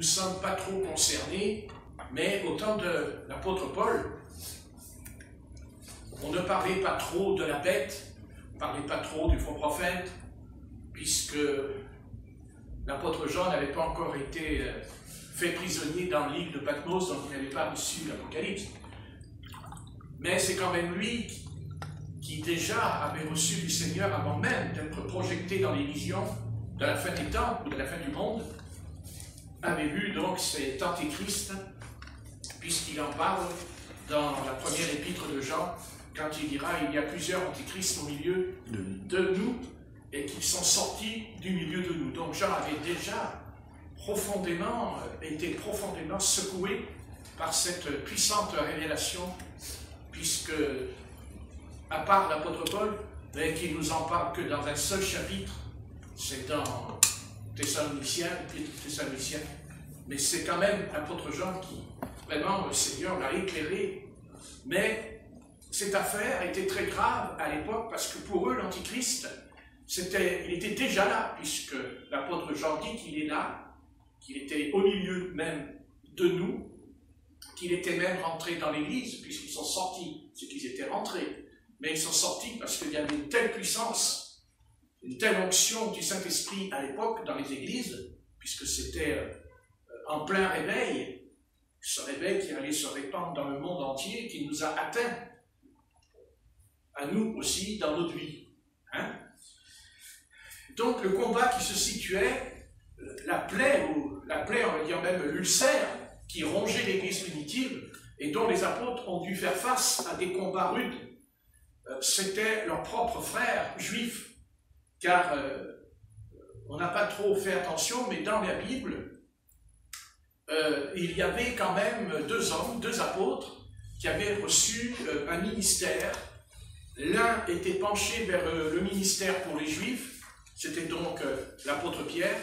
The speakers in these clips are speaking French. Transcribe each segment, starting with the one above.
sommes pas trop concernés, mais au temps de l'apôtre Paul, on ne parlait pas trop de la bête, on ne parlait pas trop du faux prophète, puisque l'apôtre Jean n'avait pas encore été fait prisonnier dans l'île de Patmos, donc il n'avait pas reçu l'Apocalypse. Mais c'est quand même lui qui déjà avait reçu du Seigneur avant même d'être projeté dans les visions de la fin des temps ou de la fin du monde, avait vu donc cet antéchrist, puisqu'il en parle dans la première épître de Jean, quand il dira il y a plusieurs antéchrists au milieu de nous et qui sont sortis du milieu de nous. Donc Jean avait déjà été profondément secoué par cette puissante révélation, puisque, à part l'apôtre Paul, mais qui nous en parle que dans un seul chapitre, c'est dans Thessaloniciens, mais c'est quand même l'apôtre Jean qui, vraiment, le Seigneur l'a éclairé. Mais cette affaire était très grave à l'époque, parce que pour eux, l'Antichrist, il était déjà là, puisque l'apôtre Jean dit qu'il est là, qu'il était au milieu même de nous, qu'il était même rentré dans l'Église, puisqu'ils sont sortis, c'est qu'ils étaient rentrés, mais ils sont sortis parce qu'il y avait une telle puissance, une telle onction du Saint-Esprit à l'époque dans les églises, puisque c'était en plein réveil, ce réveil qui allait se répandre dans le monde entier, qui nous a atteints, à nous aussi, dans notre vie. Hein? Donc le combat qui se situait, la plaie, on va dire même l'ulcère, qui rongeait l'Église primitive et dont les apôtres ont dû faire face à des combats rudes, c'était leurs propres frères juifs, car on n'a pas trop fait attention, mais dans la Bible, il y avait quand même deux hommes, deux apôtres, qui avaient reçu un ministère. L'un était penché vers le ministère pour les Juifs, c'était donc l'apôtre Pierre,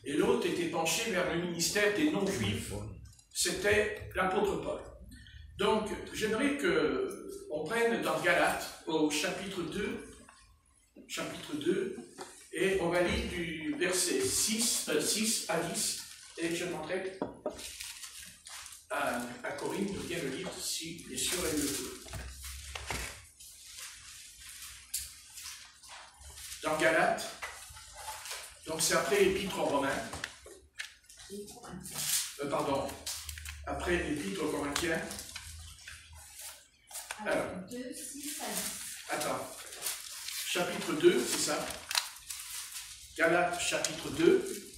et l'autre était penché vers le ministère des non-Juifs, c'était l'apôtre Paul. Donc, j'aimerais qu'on prenne dans Galates, au chapitre 2, et on va lire du verset 6 à 10, et je demanderai à Corinne de bien le lire, si bien sûr elle le veut. Dans Galates, donc c'est après l'épître aux Romains, après l'épître aux Corinthiens. Alors, 2, 6 à 10. Attends, chapitre 2, c'est ça? Galates, chapitre 2,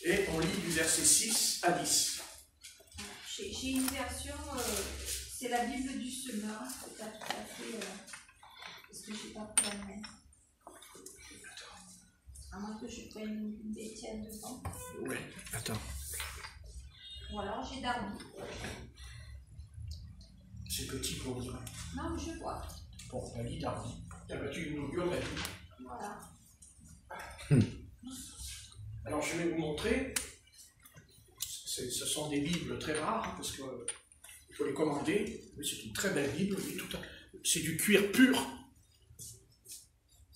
et on lit du verset 6 à 10. J'ai une version, c'est la Bible du semeur, c'est pas tout à fait, parce que je n'ai pas pris la même. À moins que je prenne une d'Étienne devant. Oui, attends. Ou alors j'ai Darby. C'est petit pour nous. Non, je vois. Bon, on a dit Darby. Tu nous on a dit. Voilà. Alors je vais vous montrer. Ce sont des Bibles très rares, parce qu'il faut les commander. C'est une très belle Bible. C'est du cuir pur.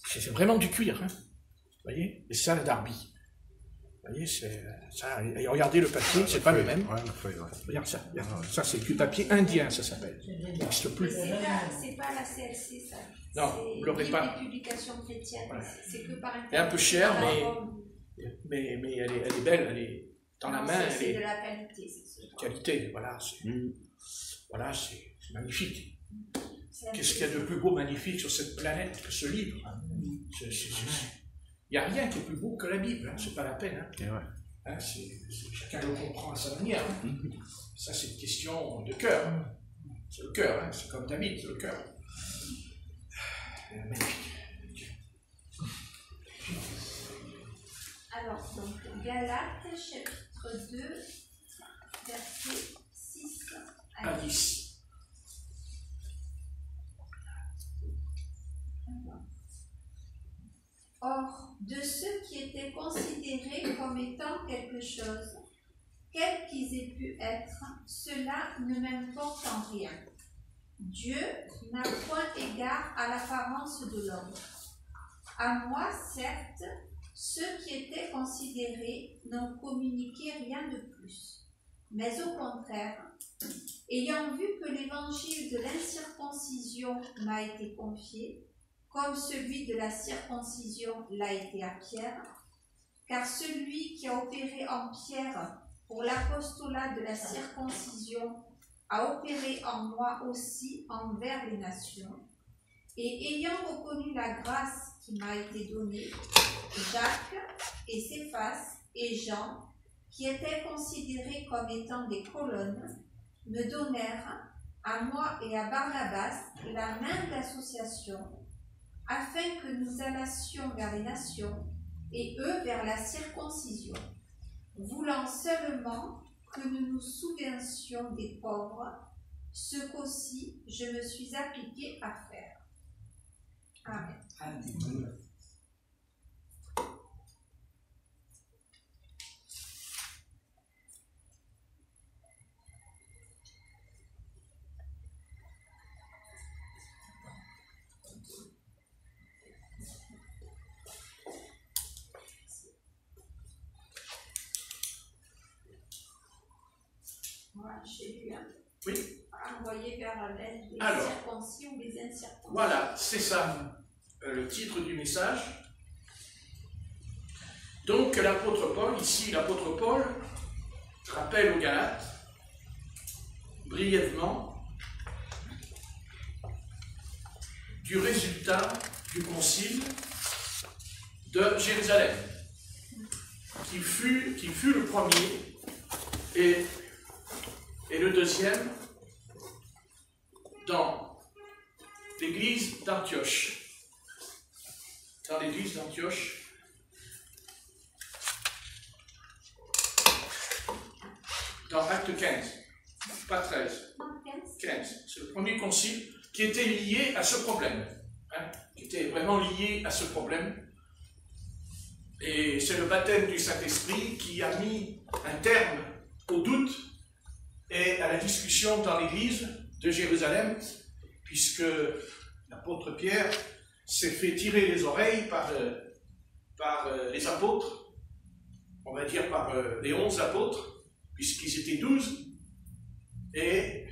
C'est vraiment du cuir. Hein. Vous voyez? Et ça, la Darby. Vous voyez, c'est ça. Et regardez le papier, c'est pas le même. Ouais, la feuille, ouais. Regarde ça. Ça, c'est du papier indien, ça s'appelle. Il n'existe plus. C'est pas la CLC, ça. Non, vous l'aurez pas. C'est publication chrétienne. Voilà. C'est que par internet. Elle est un peu chère, mais elle est belle. Elle est dans la main. C'est de la qualité, c'est ce genre. Qualité, voilà. C'est magnifique. Qu'est-ce qu'il y a de plus beau, magnifique sur cette planète que ce livre? Il n'y a rien qui est plus beau que la Bible, hein. C'est pas la peine. Hein. Hein, chacun le comprend à sa manière. Hein. Ça, c'est une question de cœur. C'est le cœur, hein. C'est comme David, c'est le cœur. Magnifique. Alors, donc, Galates, chapitre 2, verset 6 à 10. Or, de ceux qui étaient considérés comme étant quelque chose, quels qu'ils aient pu être, cela ne m'importe en rien. Dieu n'a point égard à l'apparence de l'homme. À moi, certes, ceux qui étaient considérés n'ont communiqué rien de plus. mais au contraire, ayant vu que l'évangile de l'incirconcision m'a été confié, comme celui de la circoncision l'a été à Pierre, car celui qui a opéré en Pierre pour l'apostolat de la circoncision a opéré en moi aussi envers les nations, et ayant reconnu la grâce qui m'a été donnée, Jacques et Céphas et Jean, qui étaient considérés comme étant des colonnes, me donnèrent, à moi et à Barnabas, la main d'association, afin que nous allassions vers les nations, et eux vers la circoncision, voulant seulement que nous nous souviensions des pauvres, ce qu'aussi je me suis appliqué à faire. Amen. Amen. Voilà, j'ai lu. Oui. Envoyé vers les circoncis ou les incirconcis. Voilà, c'est ça le titre du message. Donc l'apôtre Paul, ici l'apôtre Paul, rappelle aux Galates, brièvement, du résultat du concile de Jérusalem, qui fut le premier et le deuxième dans l'église d'Antioche. Dans l'église d'Antioche, dans Acte 15, pas 13, 15. C'est le premier concile qui était lié à ce problème, qui était vraiment lié à ce problème. Et c'est le baptême du Saint-Esprit qui a mis un terme au doute et à la discussion dans l'église de Jérusalem, puisque l'apôtre Pierre s'est fait tirer les oreilles par les apôtres, on va dire par les 11 apôtres, puisqu'ils étaient 12, et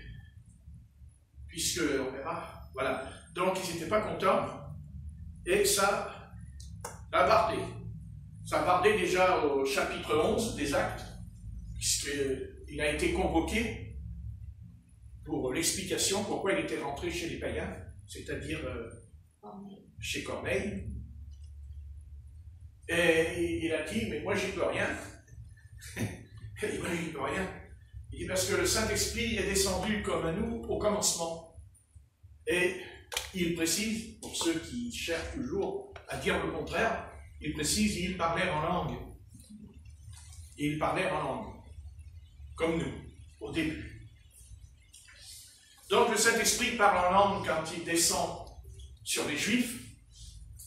puisque, on verra, voilà, donc ils n'étaient pas contents, et ça a bardé. Ça a bardé déjà au chapitre 11 des Actes, puisqu'il a été convoqué pour l'explication pourquoi il était rentré chez les païens, c'est-à-dire chez Corneille. Et il a dit, mais moi j'y peux rien. Il dit, moi j'y peux rien. Il dit, parce que le Saint-Esprit est descendu comme à nous au commencement. Et il précise, pour ceux qui cherchent toujours à dire le contraire, il précise, il parlait en langue. Il parlait en langue, comme nous, au début. Donc le Saint-Esprit parle en langue quand il descend sur les Juifs,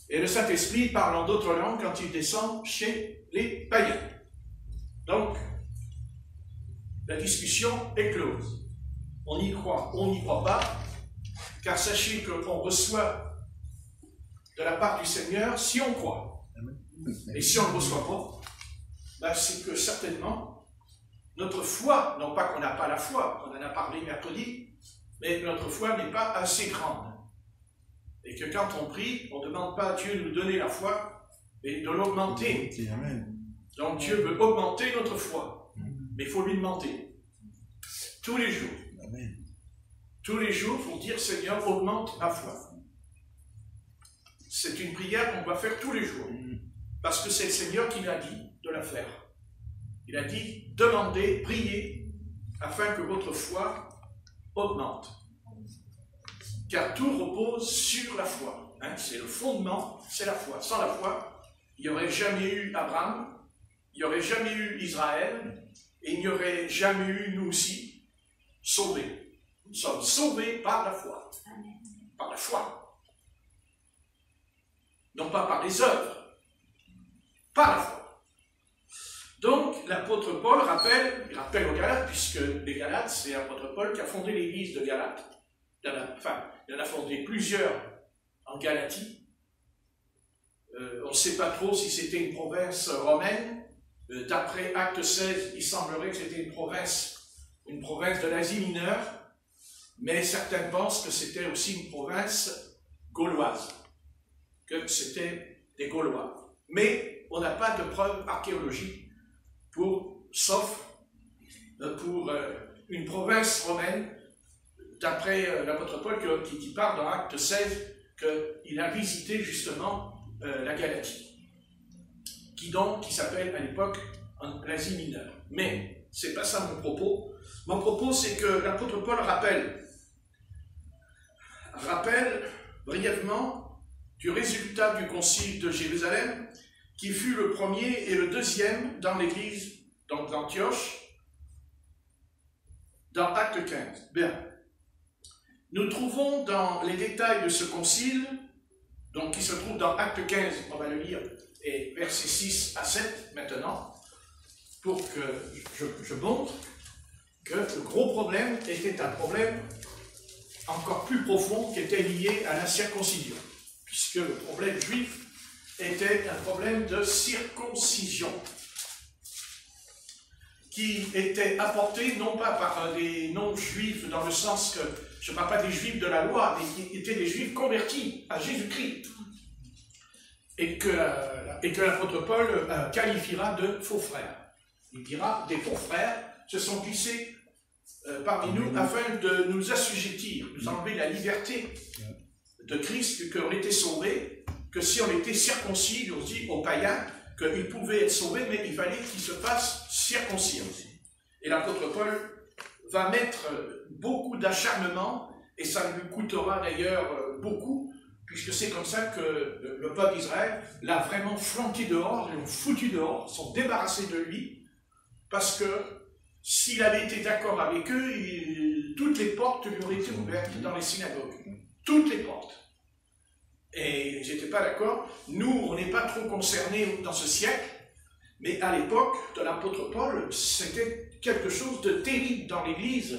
et le Saint-Esprit parle en d'autres langues quand il descend chez les païens. Donc, la discussion est close. On y croit, on n'y croit pas, car sachez qu'on reçoit de la part du Seigneur si on croit. Et si on ne reçoit pas, ben c'est que certainement, notre foi, non pas qu'on n'a pas la foi, on en a parlé mercredi, mais notre foi n'est pas assez grande. Et que quand on prie, on ne demande pas à Dieu de nous donner la foi, mais de l'augmenter. Donc Dieu veut augmenter notre foi, mais il faut lui demander. Tous les jours. Tous les jours, il faut dire, Seigneur, augmente ma foi. C'est une prière qu'on doit faire tous les jours. Parce que c'est le Seigneur qui l'a dit de la faire. Il a dit, demandez, priez, afin que votre foi augmente. Car tout repose sur la foi. C'est le fondement, c'est la foi. Sans la foi, il n'y aurait jamais eu Abraham, il n'y aurait jamais eu Israël, et il n'y aurait jamais eu, nous aussi, sauvés. Nous sommes sauvés par la foi. Par la foi. Non pas par les œuvres, par la foi. Donc, l'apôtre Paul rappelle aux Galates, puisque les Galates, c'est l'apôtre Paul qui a fondé l'église de Galate. Il en a fondé plusieurs en Galatie. On ne sait pas trop si c'était une province romaine. D'après Acte 16, il semblerait que c'était une province une province de l'Asie mineure, mais certains pensent que c'était aussi une province gauloise, que c'était des Gaulois. Mais on n'a pas de preuves archéologiques sauf pour une province romaine, d'après l'apôtre Paul qui parle dans Acte 16, qu'il a visité justement la Galatie, qui s'appelle à l'époque l'Asie mineure. Mais c'est pas ça mon propos. Mon propos, c'est que l'apôtre Paul rappelle brièvement du résultat du concile de Jérusalem, qui fut le premier et le deuxième dans l'église d'Antioche, dans Acte 15. Bien. Nous trouvons dans les détails de ce concile, donc qui se trouve dans Acte 15, on va le lire, et versets 6 à 7 maintenant, pour que je montre que le gros problème était un problème encore plus profond qui était lié à la circoncision, puisque le problème juif était un problème de circoncision qui était apporté non pas par des non-juifs dans le sens que, je ne parle pas des juifs de la loi, mais qui étaient des juifs convertis à Jésus-Christ, et que l'apôtre Paul qualifiera de faux frères. Il dira, des faux frères se sont glissés parmi nous afin de nous assujettir, nous enlever la liberté de Christ, qu'on était sauvés, que si on était circoncis, on dit aux païens qu'ils pouvaient être sauvés, mais il fallait qu'ils se fassent circoncis. Et l'apôtre Paul va mettre beaucoup d'acharnement, et ça lui coûtera d'ailleurs beaucoup, puisque c'est comme ça que le peuple d'Israël l'a vraiment flanqué dehors, ils l'ont foutu dehors, sont débarrassés de lui, parce que s'il avait été d'accord avec eux, toutes les portes lui auraient été ouvertes dans les synagogues. Toutes les portes. Et ils n'étaient pas d'accord. Nous, on n'est pas trop concernés dans ce siècle, mais à l'époque de l'apôtre Paul, c'était quelque chose de terrible dans l'Église,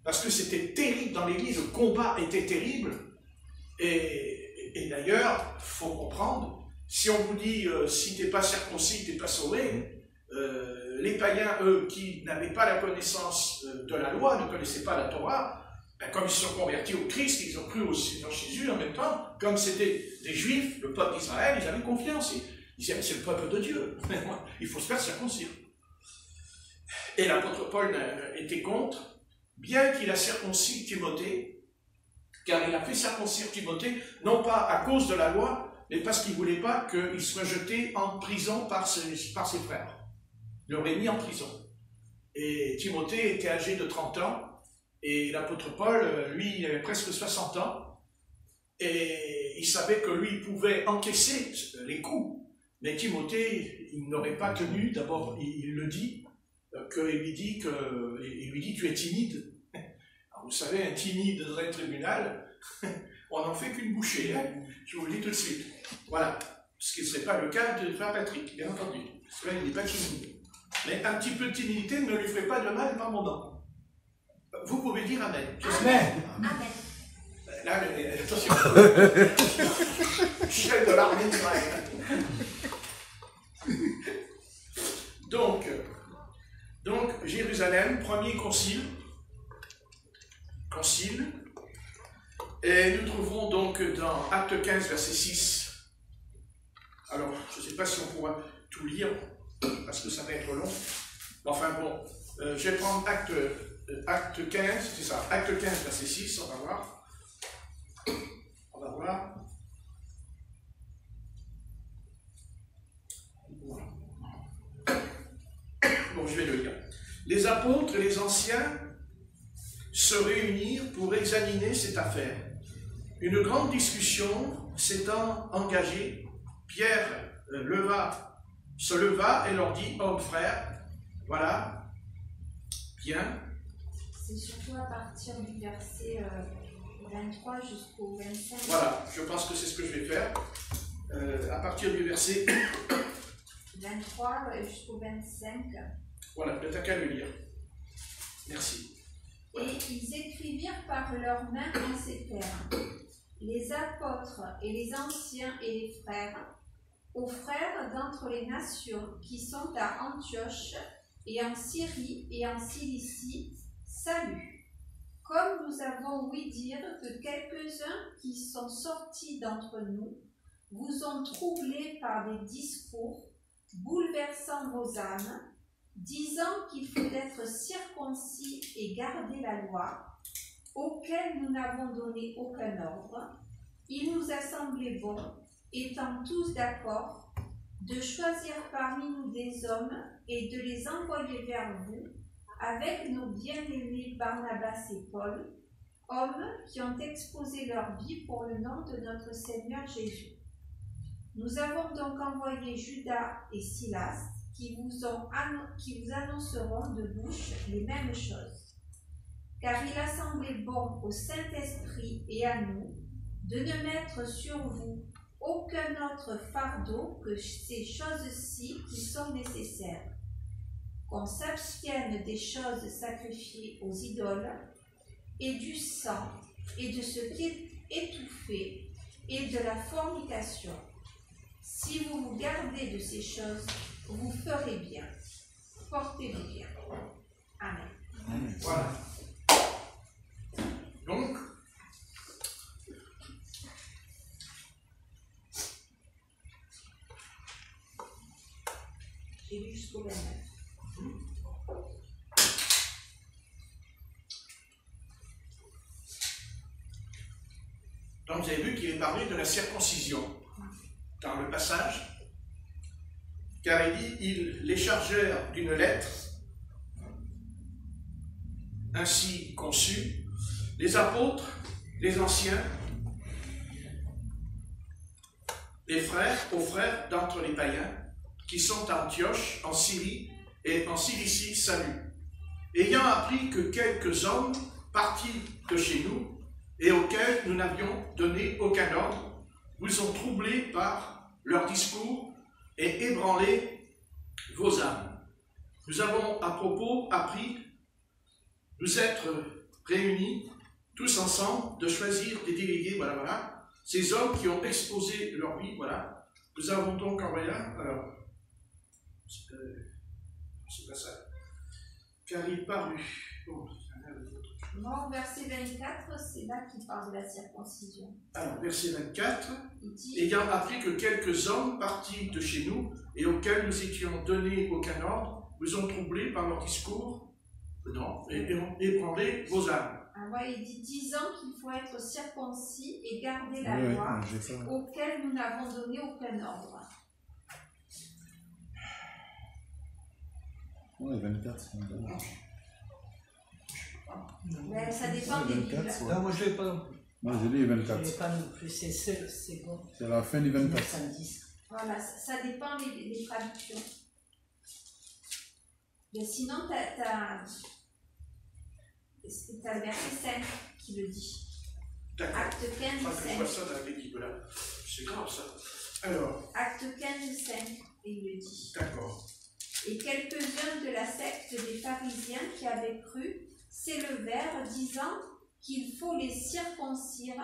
parce que c'était terrible dans l'Église, le combat était terrible. Et d'ailleurs, il faut comprendre, si on vous dit si tu n'es pas circoncis, tu n'es pas sauvé, les païens, eux, qui n'avaient pas la connaissance de la loi, ne connaissaient pas la Torah, ben, comme ils se sont convertis au Christ, ils ont cru aussi dans Jésus en même temps, comme c'était des Juifs, le peuple d'Israël, ils avaient confiance. Ils disaient, c'est le peuple de Dieu, il faut se faire circoncire. Et l'apôtre Paul était contre, bien qu'il a circoncis Timothée, car il a fait circoncire Timothée, non pas à cause de la loi, mais parce qu'il ne voulait pas qu'il soit jeté en prison par ses frères. Il l'aurait mis en prison. Et Timothée était âgé de 30 ans, et l'apôtre Paul, lui, il avait presque 60 ans, et il savait que lui, il pouvait encaisser les coups. Mais Timothée, il n'aurait pas tenu, d'abord, il le dit, il lui dit, tu es timide. Alors, vous savez, un timide dans un tribunal, on n'en fait qu'une bouchée, hein, je vous le dis tout de suite. Voilà, ce qui ne serait pas le cas de frère Patrick, bien entendu, parce que là, il n'est pas timide. Mais un petit peu de timidité ne lui ferait pas de mal par moment. Vous pouvez dire Amen. Amen. Amen. Là, attention. Chef de l'armée d'Israël. Donc, Jérusalem, premier concile. Et nous trouverons donc dans Acte 15, verset 6. Alors, je ne sais pas si on pourra tout lire, parce que ça va être long. Enfin bon, je vais prendre Acte 15, c'est ça, Acte 15, verset 6, on va voir. Bon, je vais le lire. Les apôtres et les anciens se réunirent pour examiner cette affaire. Une grande discussion s'étant engagée, Pierre se leva et leur dit, hommes frères, voilà, bien. C'est surtout à partir du verset 23 jusqu'au 25. Voilà, je pense que c'est ce que je vais faire. À partir du verset 23 jusqu'au 25. Voilà, tu n'as qu'à le lire. Merci. Et ils écrivirent par leurs mains en ces termes. Les apôtres et les anciens et les frères, aux frères d'entre les nations qui sont à Antioche et en Syrie et en Cilicie, Salut. Comme nous avons ouï dire que quelques-uns qui sont sortis d'entre nous vous ont troublés par des discours bouleversant vos âmes, disant qu'il faut être circoncis et garder la loi, auquel nous n'avons donné aucun ordre, il nous a semblé bon, étant tous d'accord, de choisir parmi nous des hommes et de les envoyer vers vous, avec nos bien-aimés Barnabas et Paul, hommes qui ont exposé leur vie pour le nom de notre Seigneur Jésus. Nous avons donc envoyé Judas et Silas, qui vous annonceront de bouche les mêmes choses. Car il a semblé bon au Saint-Esprit et à nous de ne mettre sur vous aucun autre fardeau que ces choses-ci qui sont nécessaires. Qu'on s'abstienne des choses sacrifiées aux idoles, et du sang, et de ce qui est étouffé, et de la fornication. Si vous vous gardez de ces choses, vous ferez bien. Portez-vous bien. Amen. Voilà. Donc, j'ai lu jusqu'au 29. Donc vous avez vu qu'il est parlé de la circoncision dans le passage, car il dit, ils les chargèrent d'une lettre ainsi conçue, les apôtres, les anciens, les frères, aux frères d'entre les païens, qui sont à Antioche, en Syrie et en Cilicie, salut. Ayant appris que quelques hommes partis de chez nous et auxquels nous n'avions donné aucun ordre, vous ont troublés par leur discours et ébranlé vos âmes. Nous avons à propos appris nous être réunis tous ensemble, de choisir des délégués, voilà, ces hommes qui ont exposé leur vie, voilà. Nous avons donc envoyé là, alors, c'est pas ça. Car il parut. Bon, Non, verset 24, c'est là qu'il parle de la circoncision. Alors, verset 24. Il dit, ayant appris que quelques hommes partis de chez nous et auxquels nous étions donné aucun ordre, vous ont troublés par leur discours, non, et ébranlé vos âmes. ah ouais, il dit 10 ans qu'il faut être circoncis et garder la loi, auquel nous n'avons donné aucun ordre. Ouais, 24, c'est bon. Mais ça dépend des livres. Non, moi je ne l'ai pas non plus. Moi j'ai lu Je 24. ne l'ai pas non plus, c'est bon. C'est la fin du 24. 910. Voilà, ça dépend des traductions. Mais sinon, tu as le verset 5 qui le dit. D'accord. Acte 15, Je crois que je vois 5. ça dans l'équipe là. C'est grave ça. Alors, Acte 15, 5, et il le dit. d'accord. Et quelques-uns de la secte des pharisiens qui avaient cru s'élevèrent, disant qu'il faut les circoncire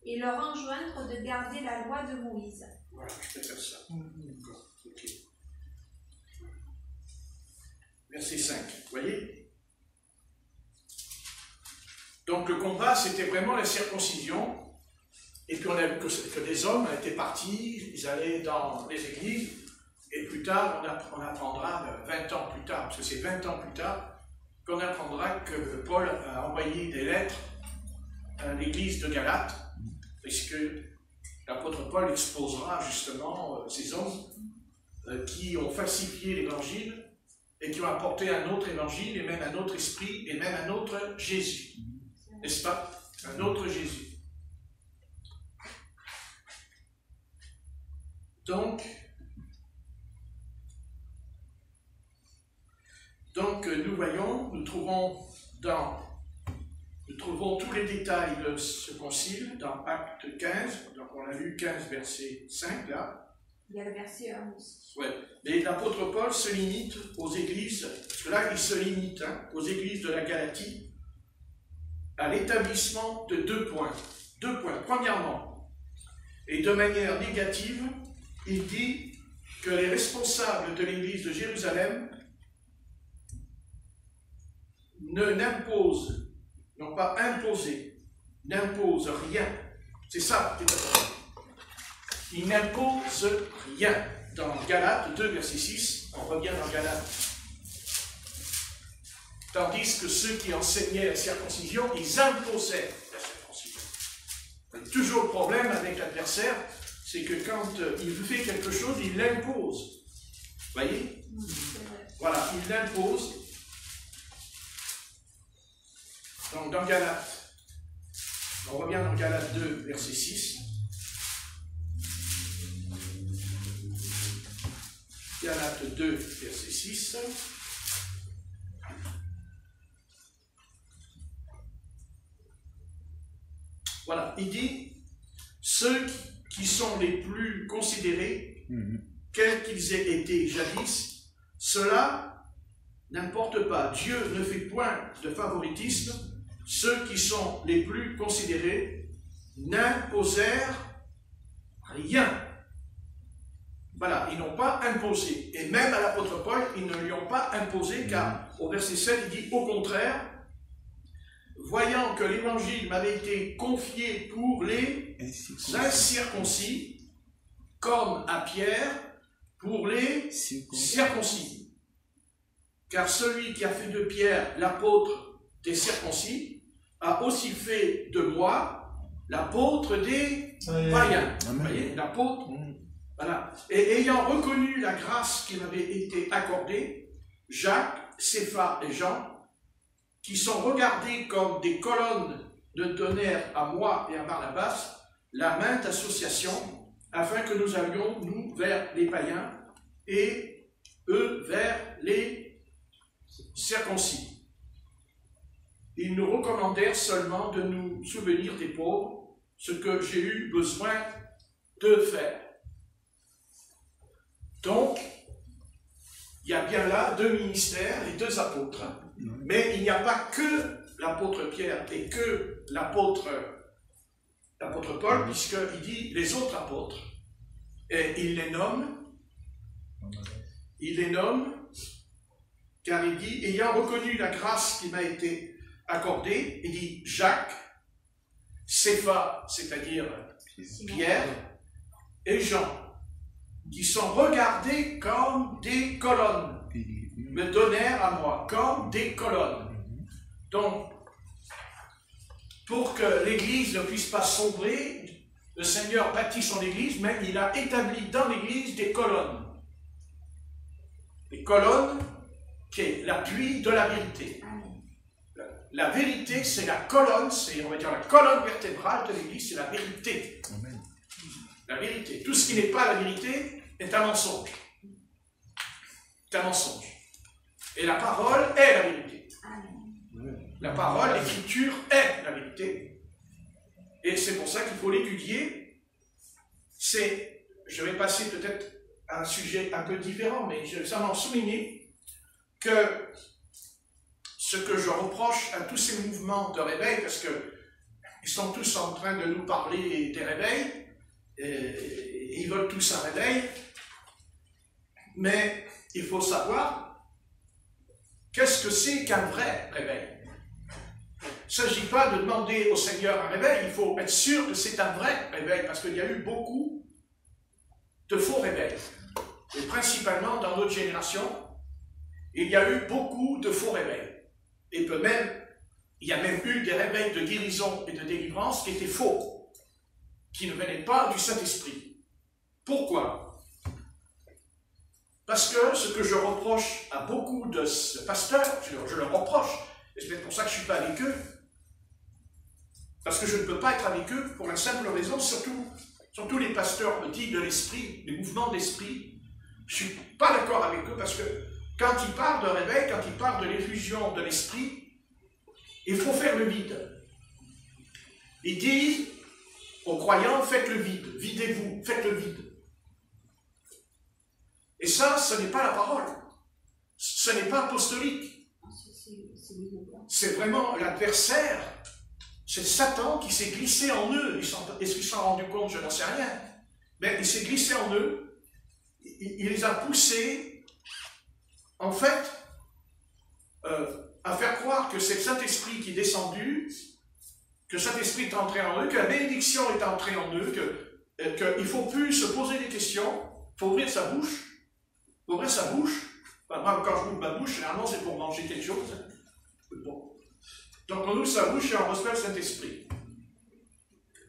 et leur enjoindre de garder la loi de Moïse. Voilà, je vais faire ça. D'accord, ok. Verset 5, vous voyez? Donc le combat, c'était vraiment la circoncision. Et puis on a vu que des hommes étaient partis, ils allaient dans les églises, et plus tard, on apprendra, 20 ans plus tard, parce que c'est 20 ans plus tard, qu'on apprendra que Paul a envoyé des lettres à l'église de Galate, puisque l'apôtre Paul exposera justement ces hommes qui ont falsifié l'évangile et qui ont apporté un autre évangile, et même un autre esprit, et même un autre Jésus. N'est-ce pas? Un autre Jésus. Donc, nous voyons, nous trouvons tous les détails de ce concile dans Acte 15, donc on a lu 15 verset 5 là. Il y a le verset 1 aussi. Ouais. Mais l'apôtre Paul se limite aux églises, parce que là il se limite aux églises de la Galatie, à l'établissement de 2 points. 2 points. Premièrement, et de manière négative, il dit que les responsables de l'église de Jérusalem n'impose, non pas imposer, n'impose rien. C'est ça qui est important. Il n'impose rien. Dans Galates 2, verset 6, on revient dans Galates. Tandis que ceux qui enseignaient la circoncision, ils imposaient la circoncision. Toujours le problème avec l'adversaire, c'est que quand il fait quelque chose, il l'impose. Vous voyez? Voilà, il l'impose. Donc dans Galates, on revient dans Galates 2, verset 6. Galates 2, verset 6. Voilà, il dit, ceux qui sont les plus considérés, quels qu'ils aient été jadis, cela n'importe pas. Dieu ne fait point de favoritisme. Ceux qui sont les plus considérés n'imposèrent rien. Voilà, ils n'ont pas imposé. Et même à l'apôtre Paul, ils ne lui ont pas imposé, car au verset 7, il dit, au contraire, voyant que l'évangile m'avait été confié pour les incirconcis, comme à Pierre, pour les circoncis. Car celui qui a fait de Pierre l'apôtre des circoncis, a aussi fait de moi l'apôtre des païens. Vous voyez, l'apôtre. Voilà. Et ayant reconnu la grâce qui m'avait été accordée, Jacques, Cépha et Jean, qui sont regardés comme des colonnes de donnèrent à moi et à Barnabas la mainte association, afin que nous allions, nous, vers les païens, et eux vers les circoncis. Ils nous recommandèrent seulement de nous souvenir des pauvres, ce que j'ai eu besoin de faire. Donc, il y a bien là deux ministères, les deux apôtres, mais il n'y a pas que l'apôtre Pierre et que l'apôtre Paul, puisqu'il dit les autres apôtres, et il les nomme, car il dit, ayant reconnu la grâce qui m'a été accordée, il dit Jacques, Cépha, c'est-à-dire Pierre, et Jean, qui sont regardés comme des colonnes, me donnèrent à moi, comme des colonnes. Donc, pour que l'Église ne puisse pas sombrer, le Seigneur bâtit son Église, mais il a établi dans l'Église des colonnes. Des colonnes qui est l'appui de la vérité. La vérité, c'est la colonne, c'est, on va dire, la colonne vertébrale de l'Église, c'est la vérité. Amen. La vérité. Tout ce qui n'est pas la vérité est un mensonge. C'est un mensonge. Et la parole est la vérité. La parole, l'écriture est la vérité. Et c'est pour ça qu'il faut l'étudier. Je vais passer peut-être à un sujet un peu différent, mais je veux seulement souligner que ce que je reproche à tous ces mouvements de réveil, parce qu'ils sont tous en train de nous parler des réveils, et ils veulent tous un réveil, mais il faut savoir qu'est-ce que c'est qu'un vrai réveil. Il ne s'agit pas de demander au Seigneur un réveil, il faut être sûr que c'est un vrai réveil, parce qu'il y a eu beaucoup de faux réveils. Et principalement dans notre génération, il y a eu beaucoup de faux réveils. Et il y a même eu des réveils de guérison et de délivrance qui étaient faux, qui ne venaient pas du Saint-Esprit. Pourquoi? Parce que ce que je reproche à beaucoup de pasteurs, je leur reproche, et c'est peut-être pour ça que je ne suis pas avec eux, parce que je ne peux pas être avec eux pour la simple raison, surtout les pasteurs dits de l'esprit, des mouvements de l'esprit, je ne suis pas d'accord avec eux parce que quand ils parlent de réveil, quand ils parlent de l'effusion de l'esprit, il faut faire le vide. Ils disent aux croyants, faites le vide, videz-vous, faites le vide. Et ça, ce n'est pas la parole. Ce n'est pas apostolique. C'est vraiment l'adversaire. C'est Satan qui s'est glissé en eux. Est-ce qu'ils s'en sont rendus compte? Je n'en sais rien. Mais il s'est glissé en eux. Il les a poussés, en fait, à à faire croire que c'est le Saint-Esprit qui est descendu, que le Saint-Esprit est entré en eux, que la bénédiction est entrée en eux, qu'il ne faut plus se poser des questions, il faut ouvrir sa bouche. Il faut ouvrir sa bouche. Enfin, moi, quand je ouvre ma bouche, généralement, c'est pour manger quelque chose. Bon. Donc, on ouvre sa bouche et on reçoit le Saint-Esprit.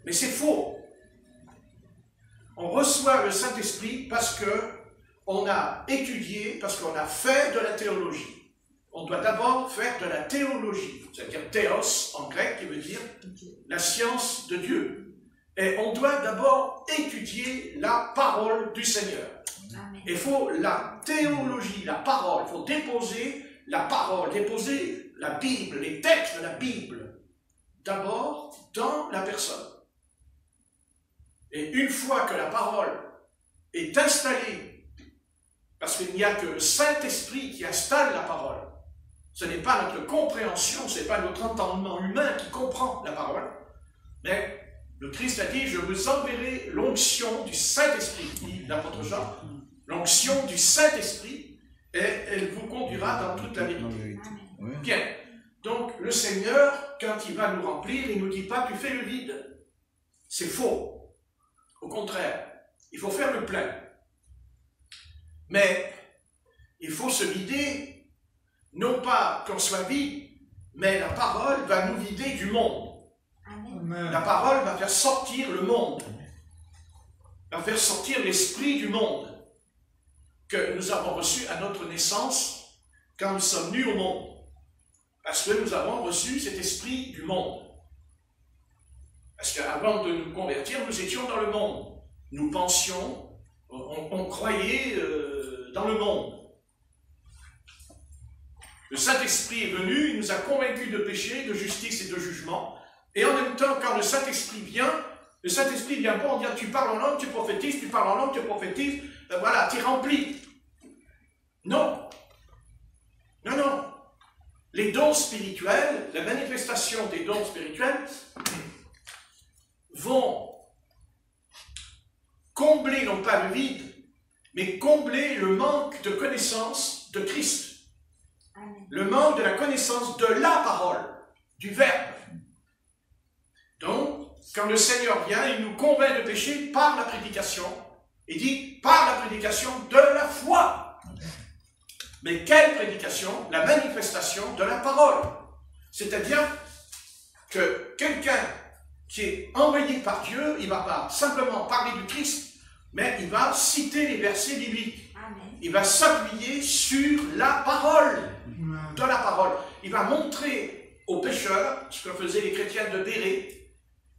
Mais c'est faux. On reçoit le Saint-Esprit parce qu'on a étudié, parce qu'on a fait de la théologie. On doit d'abord faire de la théologie, c'est-à-dire théos en grec, qui veut dire la science de Dieu. Et on doit d'abord étudier la parole du Seigneur. Il faut la théologie, la parole, il faut déposer la parole, déposer la Bible, les textes de la Bible, d'abord dans la personne. Et une fois que la parole est installée, parce qu'il n'y a que le Saint-Esprit qui installe la parole, ce n'est pas notre compréhension, ce n'est pas notre entendement humain qui comprend la parole, mais le Christ a dit, je vous enverrai l'onction du Saint-Esprit, dit l'apôtre Jean, l'onction du Saint-Esprit, et elle vous conduira dans toute la vérité. Bien, donc le Seigneur, quand il va nous remplir, il ne nous dit pas, tu fais le vide. C'est faux. Au contraire, il faut faire le plein. Mais il faut se vider, non pas qu'on soit vide, mais la parole va nous vider du monde. Amen. La parole va faire sortir le monde, va faire sortir l'esprit du monde que nous avons reçu à notre naissance quand nous sommes venus au monde. Parce que nous avons reçu cet esprit du monde. Parce qu'avant de nous convertir, nous étions dans le monde. Nous pensions, on croyait dans le monde. Le Saint-Esprit est venu, il nous a convaincus de péché, de justice et de jugement. Et en même temps, quand le Saint-Esprit vient pas en disant tu parles en langue, tu prophétises, tu parles en langue, tu prophétises, voilà, tu es rempli. Non. Non, non. Les dons spirituels, la manifestation des dons spirituels vont combler, non pas le vide, mais combler le manque de connaissance de Christ. Amen. Le manque de la connaissance de la parole, du Verbe. Donc, quand le Seigneur vient, il nous convainc de péché par la prédication. Il dit, par la prédication de la foi. Mais quelle prédication? La manifestation de la parole. C'est-à-dire que quelqu'un qui est envoyé par Dieu, il ne va pas simplement parler du Christ, mais il va citer les versets bibliques. Amen. Il va s'appuyer sur la parole, de la parole. Il va montrer aux pécheurs ce que faisaient les chrétiens de Bérée.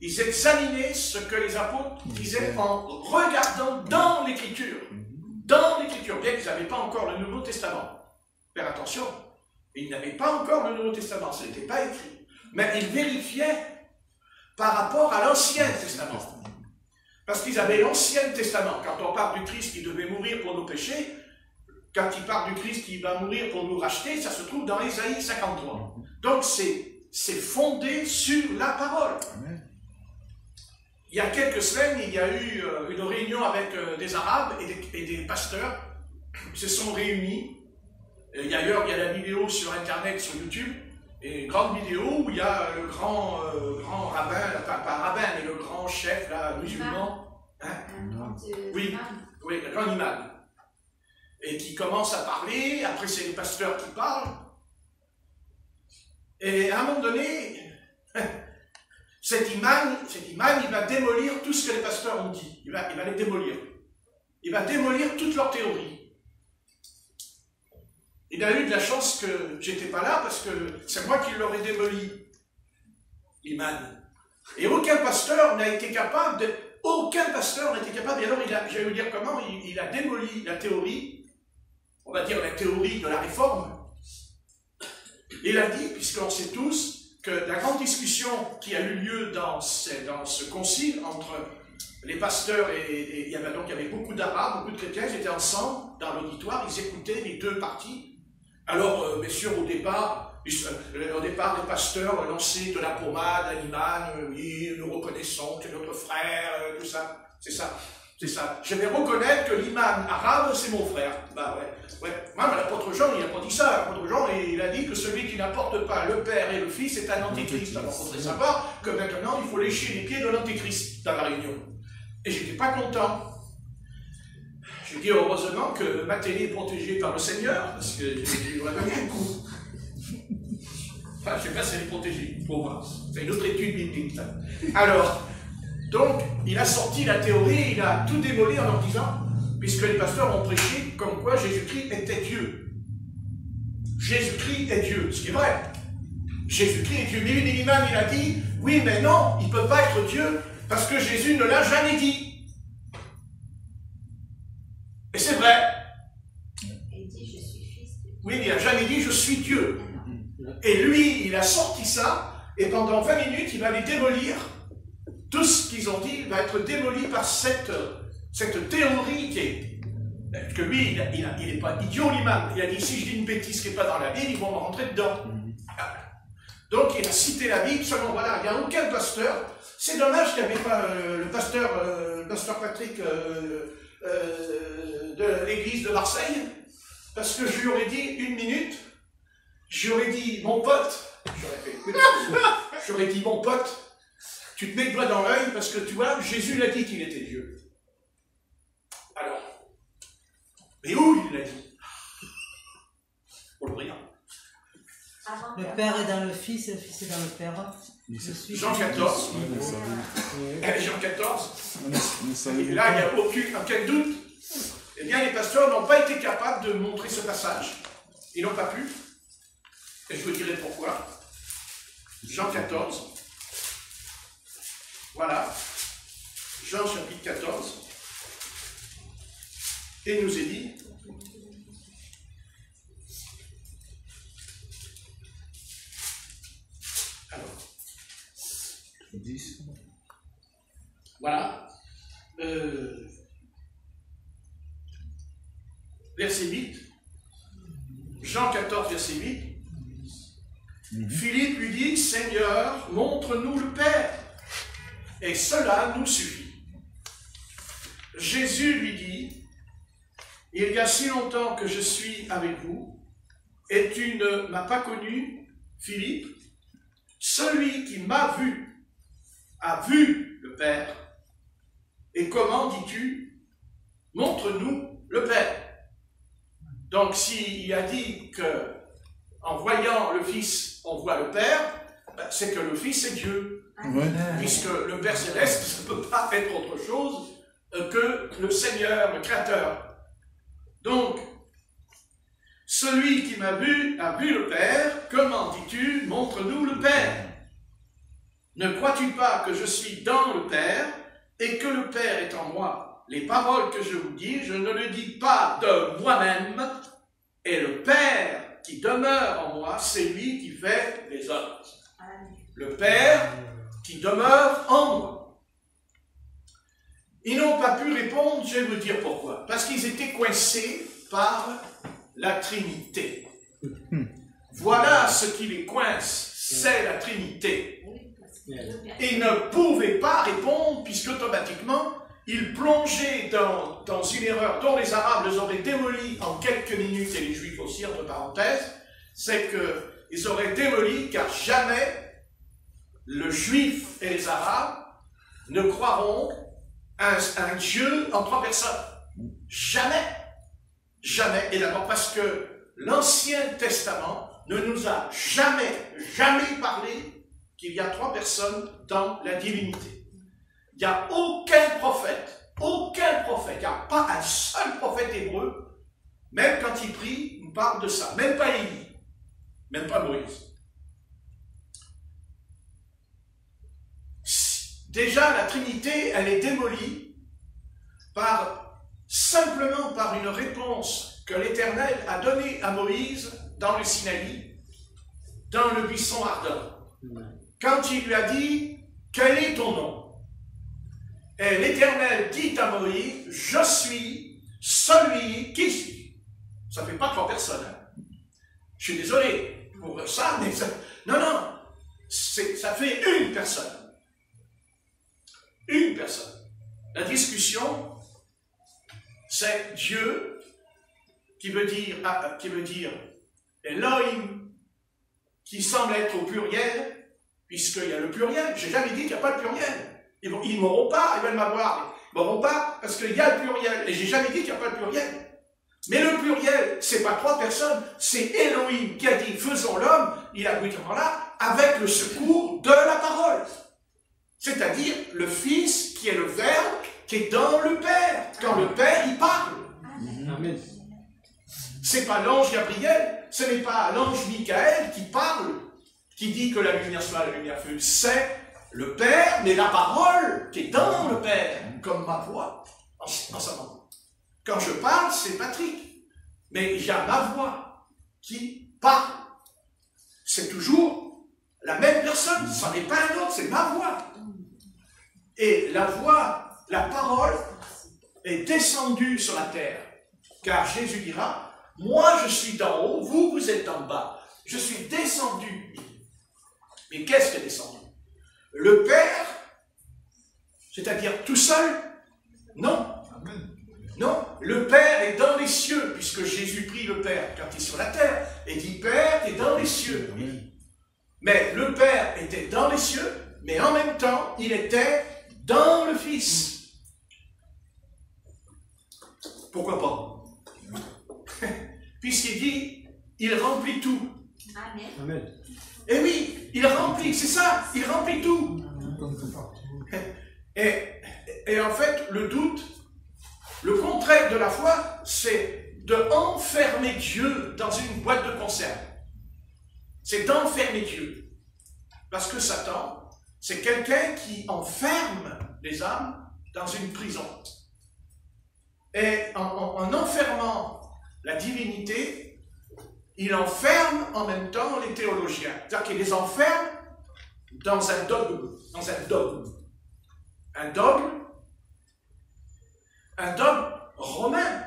Ils examinaient ce que les apôtres disaient en regardant dans l'Écriture. Dans l'Écriture, bien qu'ils n'avaient pas encore le Nouveau Testament. Faire attention, ils n'avaient pas encore le Nouveau Testament, ce n'était pas écrit. Mais ils vérifiaient par rapport à l'Ancien Testament. Parce qu'ils avaient l'Ancien Testament. Quand on parle du Christ qui devait mourir pour nos péchés, quand il parle du Christ qui va mourir pour nous racheter, ça se trouve dans Ésaïe 53. Donc c'est fondé sur la parole. Amen. Il y a quelques semaines, il y a eu une réunion avec des Arabes et des pasteurs. Ils se sont réunis. D'ailleurs, il y a la vidéo sur Internet, sur YouTube, et une grande vidéo où il y a le grand rabbin, enfin pas rabbin, mais le grand chef là, musulman. Hein? Oui, le grand imam. Et qui commence à parler, après c'est les pasteurs qui parlent. Et à un moment donné, cet imam, il va démolir tout ce que les pasteurs ont dit. Il va les démolir. Il va démolir toute leur théorie. Il a eu de la chance que j'étais pas là parce que c'est moi qui l'aurais démoli, l'imam. Et aucun pasteur n'a été capable et alors je vais vous dire comment, il a démoli la théorie, on va dire la théorie de la réforme. Il a dit, puisqu'on sait tous, que la grande discussion qui a eu lieu dans ce concile entre les pasteurs et il y avait beaucoup d'Arabes, beaucoup de chrétiens, ils étaient ensemble dans l'auditoire, ils écoutaient les deux parties. Alors, bien sûr, au départ, les pasteurs lançaient de la pommade à l'imam, oui, nous reconnaissons que c'est notre frère, tout ça, c'est ça. C'est ça. Je vais reconnaître que l'imam arabe, c'est mon frère. Bah ouais. Moi, l'apôtre Jean, il n'a pas dit ça. L'apôtre Jean, il a dit que celui qui n'apporte pas le Père et le Fils est un antéchrist. Alors, il faudrait savoir que maintenant, il faut lécher les pieds de l'antéchrist dans la réunion. Et je n'étais pas content. J'ai dit heureusement que ma télé est protégée par le Seigneur, parce que j'ai vraiment un coup. Enfin, je ne sais pas si elle est protégée, pour moi. C'est une autre étude biblique. Alors, donc, il a sorti la théorie, il a tout démoli en disant, puisque les pasteurs ont prêché comme quoi Jésus-Christ était Dieu. Jésus-Christ est Dieu, ce qui est vrai. Jésus-Christ est Dieu. Mais l'imam, il a dit, oui, mais non, il ne peut pas être Dieu, parce que Jésus ne l'a jamais dit. Et c'est vrai. Il dit, je suis fils de Dieu. Oui, mais il n'a jamais dit, je suis Dieu. Et lui, il a sorti ça, et pendant 20 minutes, il va les démolir. Tout ce qu'ils ont dit va être démoli par cette théorie qui est... Que lui, il n'est pas idiot, l'imam. Il a dit, si je dis une bêtise qui n'est pas dans la Bible, ils vont me rentrer dedans. Donc, il a cité la Bible, seulement voilà, il n'y a aucun pasteur. C'est dommage qu'il n'y avait pas le pasteur Patrick de l'église de Marseille, parce que je lui aurais dit une minute, j'aurais dit, mon pote, j'aurais dit, mon pote, tu te mets le doigt dans l'œil parce que tu vois, Jésus l'a dit qu'il était Dieu. Alors, mais où il l'a dit? Pour le brillant. Le Père est dans le Fils et le Fils est dans le Père. Jean 14. Jean 14. Et là, il n'y a aucun doute. Eh bien, les pasteurs n'ont pas été capables de montrer ce passage. Ils n'ont pas pu. Et je vous dirai pourquoi. Jean 14. Voilà. Jean chapitre 14. Et il nous est dit. Alors. 10. Voilà. Verset 8. Jean 14, verset 8. Philippe lui dit, Seigneur, montre-nous le Père, et cela nous suffit. Jésus lui dit, il y a si longtemps que je suis avec vous, et tu ne m'as pas connu, Philippe. Celui qui m'a vu a vu le Père. Et comment dis-tu, montre-nous le Père? Donc s'il a dit que en voyant le Fils, on voit le Père, c'est que le Fils est Dieu. Ouais. Puisque le Père Céleste, ça ne peut pas être autre chose que le Seigneur, le Créateur. Donc, celui qui m'a vu a vu le Père. Comment dis-tu, montre-nous le Père? Ne crois-tu pas que je suis dans le Père et que le Père est en moi? Les paroles que je vous dis, je ne le dis pas de moi-même, et le Père qui demeure en moi, c'est lui qui fait les œuvres. Le Père qui demeure en moi. Ils n'ont pas pu répondre, je vais vous dire pourquoi. Parce qu'ils étaient coincés par la Trinité. Voilà ce qui les coince, c'est la Trinité. Ils ne pouvaient pas répondre, puisque automatiquement, ils plongeaient dans une erreur dont les Arabes les auraient démolis en quelques minutes, et les Juifs aussi, entre parenthèses, c'est qu'ils auraient démoli, car jamais le Juif et les Arabes ne croiront à un Dieu en trois personnes. Jamais. Jamais. Et d'abord parce que l'Ancien Testament ne nous a jamais parlé qu'il y a trois personnes dans la divinité. Il n'y a aucun prophète, il n'y a pas un seul prophète hébreu, même quand il prie, il parle de ça. Même pas Élie, même pas Moïse. Déjà, la Trinité, elle est démolie simplement par une réponse que l'Éternel a donnée à Moïse dans le Sinaï, dans le buisson ardent. Quand il lui a dit, quel est ton nom? Et l'Éternel dit à Moïse, je suis celui qui suis. Ça ne fait pas trois personnes. Hein. Je suis désolé pour ça, mais ça... Non, ça fait une personne. Une personne. La discussion c'est Dieu qui veut dire Elohim, qui semble être au pluriel, puisqu'il y a le pluriel. J'ai jamais dit qu'il n'y a pas de pluriel. Ils ne m'auront pas, ils veulent m'avoir. Ils ne m'auront pas parce qu'il y a le pluriel. Et j'ai jamais dit qu'il n'y a pas de pluriel. Mais le pluriel, c'est pas 3 personnes, c'est Elohim qui a dit faisons l'homme, il a brutalement là, avec le secours de la parole. C'est-à-dire le Fils qui est le Verbe, qui est dans le Père. Quand le Père, il parle. Amen. C'est pas l'ange Gabriel, ce n'est pas l'ange Michael qui parle, qui dit que la lumière soit, la lumière fut. C'est le Père, mais la parole qui est dans le Père, comme ma voix en ce moment. Quand je parle, c'est Patrick, mais il y a ma voix qui parle. C'est toujours la même personne, ça n'est pas un autre, c'est ma voix. Et la voix, la parole est descendue sur la terre, car Jésus dira, moi je suis d'en haut, vous êtes en bas. Je suis descendu. Mais qu'est-ce qui est descendu? Le Père, c'est-à-dire tout seul? Non. Non, le Père est dans les cieux, puisque Jésus prie le Père quand il est sur la terre, et dit Père, tu es dans les cieux. Mais le Père était dans les cieux, mais en même temps, il était dans le Fils. Pourquoi pas? Puisqu'il dit, il remplit tout. Amen. Amen. Et oui, il remplit, c'est ça, il remplit tout. Et en fait, le doute, le contraire de la foi, c'est de enfermer Dieu dans une boîte de conserve. C'est d'enfermer Dieu. Parce que Satan, c'est quelqu'un qui enferme les âmes dans une prison. Et en enfermant la divinité, il enferme en même temps les théologiens. C'est-à-dire qu'il les enferme dans un dogme. Un dogme romain.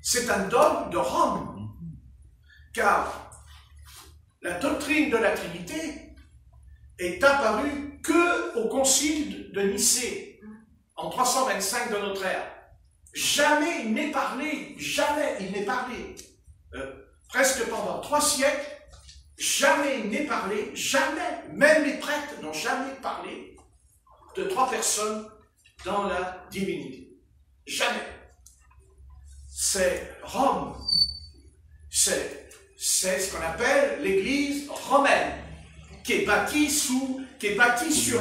C'est un dogme de Rome. Car la doctrine de la Trinité est apparue qu'au concile de Nicée, en 325 de notre ère. Jamais il n'est parlé, presque pendant 3 siècles, jamais il n'est parlé, jamais, même les prêtres n'ont jamais parlé de 3 personnes dans la divinité. Jamais. C'est Rome. C'est ce qu'on appelle l'Église romaine, qui est bâtie sur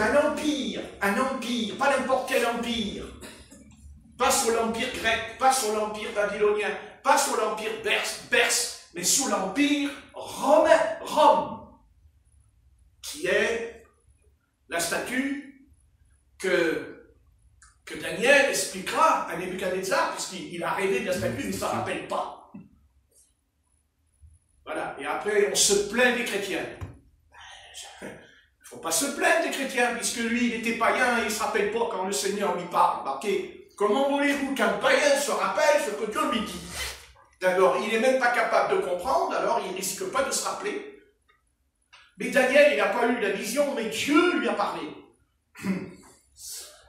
un empire, pas n'importe quel empire. Pas sur l'empire grec, pas sur l'empire babylonien, pas sur l'empire perse, mais sous l'empire romain, Rome, qui est la statue que Daniel expliquera à Nebuchadnezzar, puisqu'il a rêvé de la statue, mais il ne s'en rappelle pas. Voilà, et après on se plaint des chrétiens. Il ne faut pas se plaindre des chrétiens, puisque lui, il était païen et il ne se rappelle pas quand le Seigneur lui parle. Marqué. Comment voulez-vous qu'un païen se rappelle ce que Dieu lui dit? D'abord, il n'est même pas capable de comprendre, alors il ne risque pas de se rappeler. Mais Daniel, il n'a pas eu la vision, mais Dieu lui a parlé.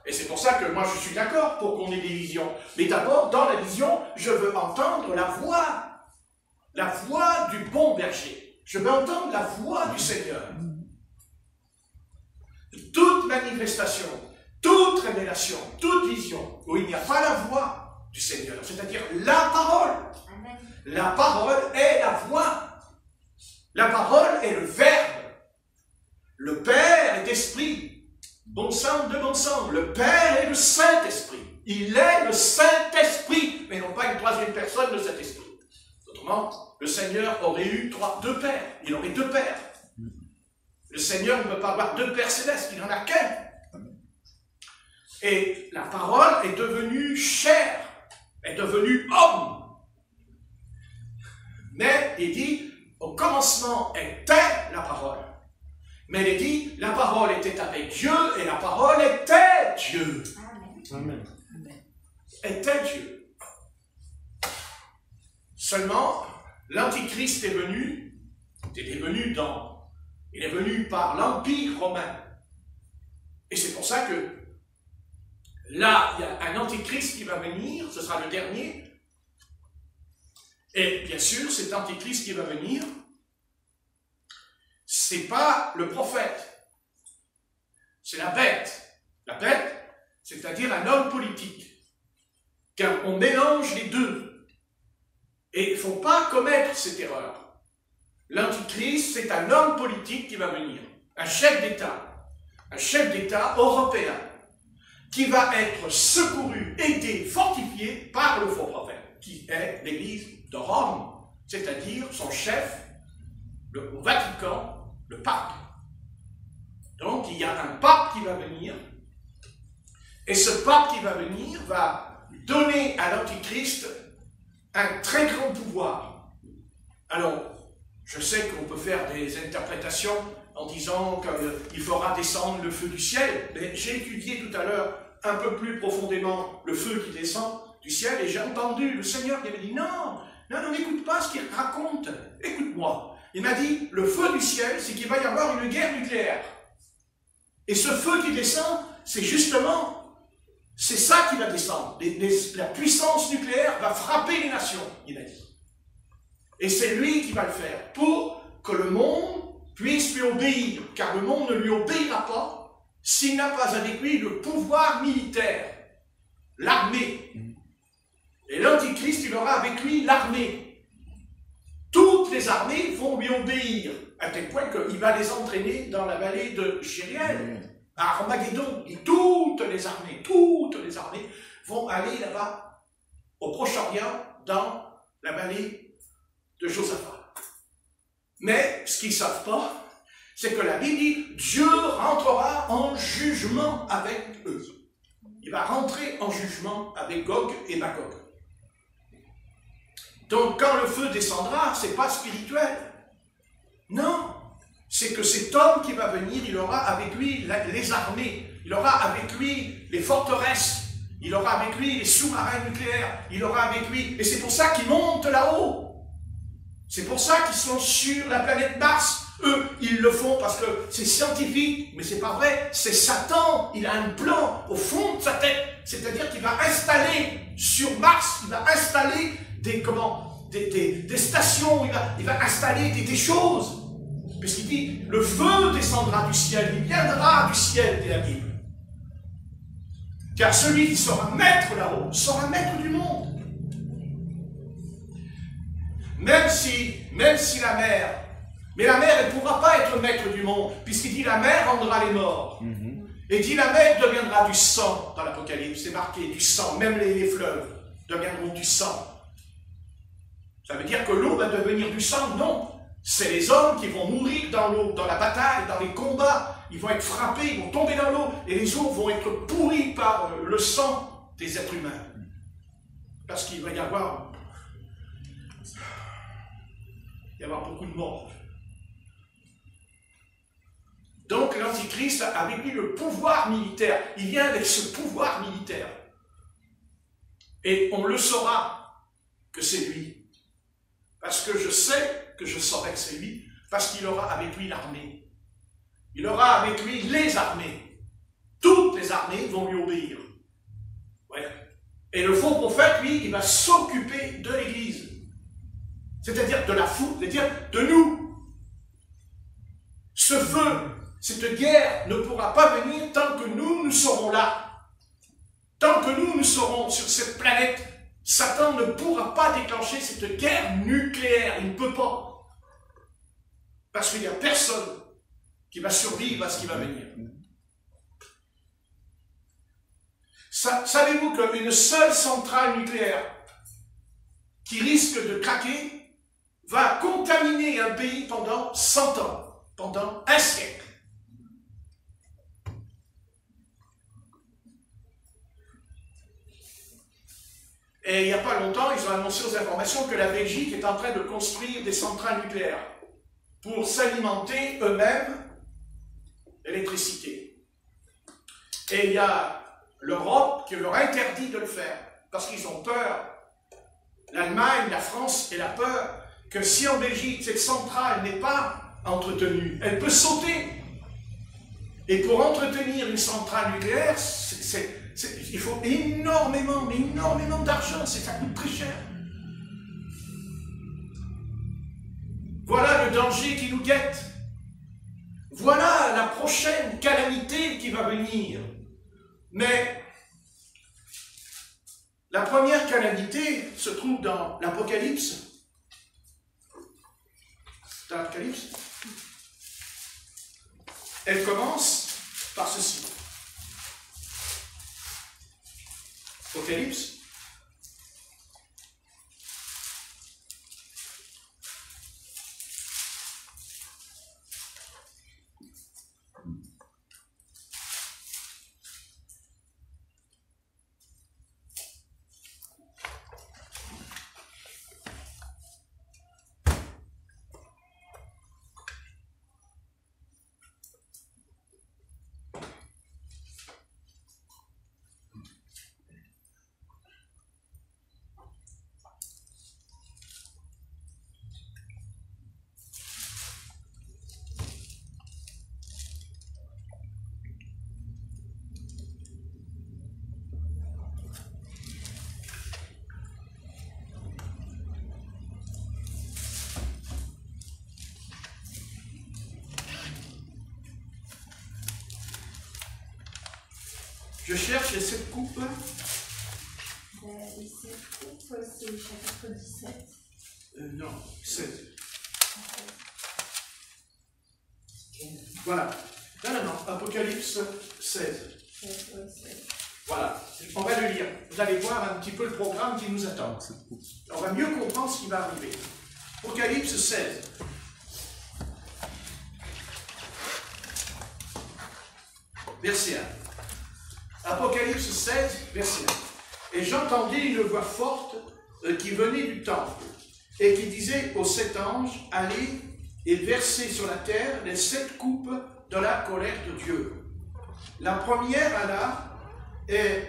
Et c'est pour ça que moi je suis d'accord pour qu'on ait des visions. Mais d'abord, dans la vision, je veux entendre la voix du bon berger. Je veux entendre la voix du Seigneur. Toute manifestation, toute révélation, toute vision, où il n'y a pas la voix du Seigneur, c'est-à-dire la parole. Amen. La parole est la voix. La parole est le Verbe. Le Père est esprit. Bon sang de bon sang. Le Père est le Saint-Esprit. Il est le Saint-Esprit, mais non pas une 3e personne de cet esprit. Autrement, le Seigneur aurait eu 2 pères. Il aurait 2 pères. Le Seigneur ne peut pas avoir 2 pères célestes, il n'en a qu'un. Et la parole est devenue chair, est devenue homme. Mais il dit, au commencement était la parole. Mais il dit, la parole était avec Dieu et la parole était Dieu. Amen. Amen. Était Dieu. Seulement, l'Antichrist est venu, il est venu par l'Empire romain. Et c'est pour ça que Là, il y a un antéchrist qui va venir, ce sera le dernier. Et bien sûr, cet antéchrist qui va venir, c'est pas le prophète, c'est la bête. La bête, c'est-à-dire un homme politique. Car on mélange les deux. Et il ne faut pas commettre cette erreur. L'antichrist, c'est un homme politique qui va venir, un chef d'État européen, qui va être secouru, aidé, fortifié par le faux prophète, qui est l'Église de Rome, c'est-à-dire son chef, au Vatican, le pape. Donc il y a un pape qui va venir, et ce pape qui va venir va donner à l'antichrist un très grand pouvoir. Alors, je sais qu'on peut faire des interprétations en disant qu'il fera descendre le feu du ciel, mais j'ai étudié tout à l'heure un peu plus profondément le feu qui descend du ciel, et j'ai entendu le Seigneur qui avait dit non, n'écoute pas ce qu'il raconte, écoute-moi. Il m'a dit, le feu du ciel, c'est qu'il va y avoir une guerre nucléaire. Et ce feu qui descend, c'est justement, c'est ça qui va descendre. La puissance nucléaire va frapper les nations, il a dit. Et c'est lui qui va le faire, pour que le monde puisse lui obéir, car le monde ne lui obéira pas s'il n'a pas avec lui le pouvoir militaire, l'armée. Et l'Antichrist, il aura avec lui l'armée. Toutes les armées vont lui obéir, à tel point qu'il va les entraîner dans la vallée de Jériel, à Armageddon. Et toutes les armées vont aller là-bas, au Proche-Orient, dans la vallée de Josaphat. Mais ce qu'ils ne savent pas, c'est que la Bible dit, Dieu rentrera en jugement avec eux. Il va rentrer en jugement avec Gog et Magog. Donc quand le feu descendra, ce n'est pas spirituel. Non, c'est que cet homme qui va venir, il aura avec lui les armées, il aura avec lui les forteresses, il aura avec lui les sous-marins nucléaires, il aura avec lui... Et c'est pour ça qu'ils montent là-haut. C'est pour ça qu'ils sont sur la planète Mars. Eux, ils le font parce que c'est scientifique, mais c'est pas vrai. C'est Satan, il a un plan au fond de sa tête. C'est-à-dire qu'il va installer sur Mars, il va installer des stations, il va installer des choses. Puisqu'il dit, le feu descendra du ciel, il viendra du ciel, dit la Bible. Car celui qui sera maître là-haut, sera maître du monde. Même si la mer, mais la mer, elle ne pourra pas être maître du monde, puisqu'il dit la mer rendra les morts. Et dit la mer deviendra du sang, dans l'Apocalypse, c'est marqué, du sang, même les fleuves deviendront du sang. Ça veut dire que l'eau va devenir du sang? Non. C'est les hommes qui vont mourir dans l'eau, dans la bataille, dans les combats. Ils vont être frappés, ils vont tomber dans l'eau, et les eaux vont être pourries par le sang des êtres humains. Parce qu'il va y avoir beaucoup de morts. Donc l'Antichrist a avec lui le pouvoir militaire. Il vient avec ce pouvoir militaire. Et on le saura que c'est lui. Parce que je sais que je saurai que c'est lui, parce qu'il aura avec lui l'armée. Il aura avec lui les armées. Toutes les armées vont lui obéir. Ouais. Et le faux prophète, lui, il va s'occuper de l'Église. C'est-à-dire de la foule, c'est-à-dire de nous. Ce feu, cette guerre ne pourra pas venir tant que nous serons là. Tant que nous serons sur cette planète, Satan ne pourra pas déclencher cette guerre nucléaire. Il ne peut pas. Parce qu'il n'y a personne qui va survivre à ce qui va venir. Savez-vous qu'une seule centrale nucléaire qui risque de craquer va contaminer un pays pendant 100 ans, pendant un siècle. Et il n'y a pas longtemps, ils ont annoncé aux informations que la Belgique est en train de construire des centrales nucléaires pour s'alimenter eux-mêmes d'électricité. Et il y a l'Europe qui leur interdit de le faire, parce qu'ils ont peur. L'Allemagne, la France et la peur que si en Belgique, cette centrale n'est pas entretenue, elle peut sauter. Et pour entretenir une centrale nucléaire, Il faut énormément, mais énormément d'argent, ça coûte très cher. Voilà le danger qui nous guette. Voilà la prochaine calamité qui va venir. Mais la première calamité se trouve dans l'Apocalypse. Dans l'Apocalypse. Elle commence par ceci. Apocalypse. Je cherche les 7 coupes. Les 7 coupes, c'est le chapitre 17. Non, 16. Voilà. Non, Apocalypse 16. Voilà, on va le lire. Vous allez voir un petit peu le programme qui nous attend. On va mieux comprendre ce qui va arriver. Apocalypse 16. Verset 1. Apocalypse 16, verset 1. Et j'entendis une voix forte qui venait du temple et qui disait aux 7 anges, allez et versez sur la terre les 7 coupes de la colère de Dieu. La première alla et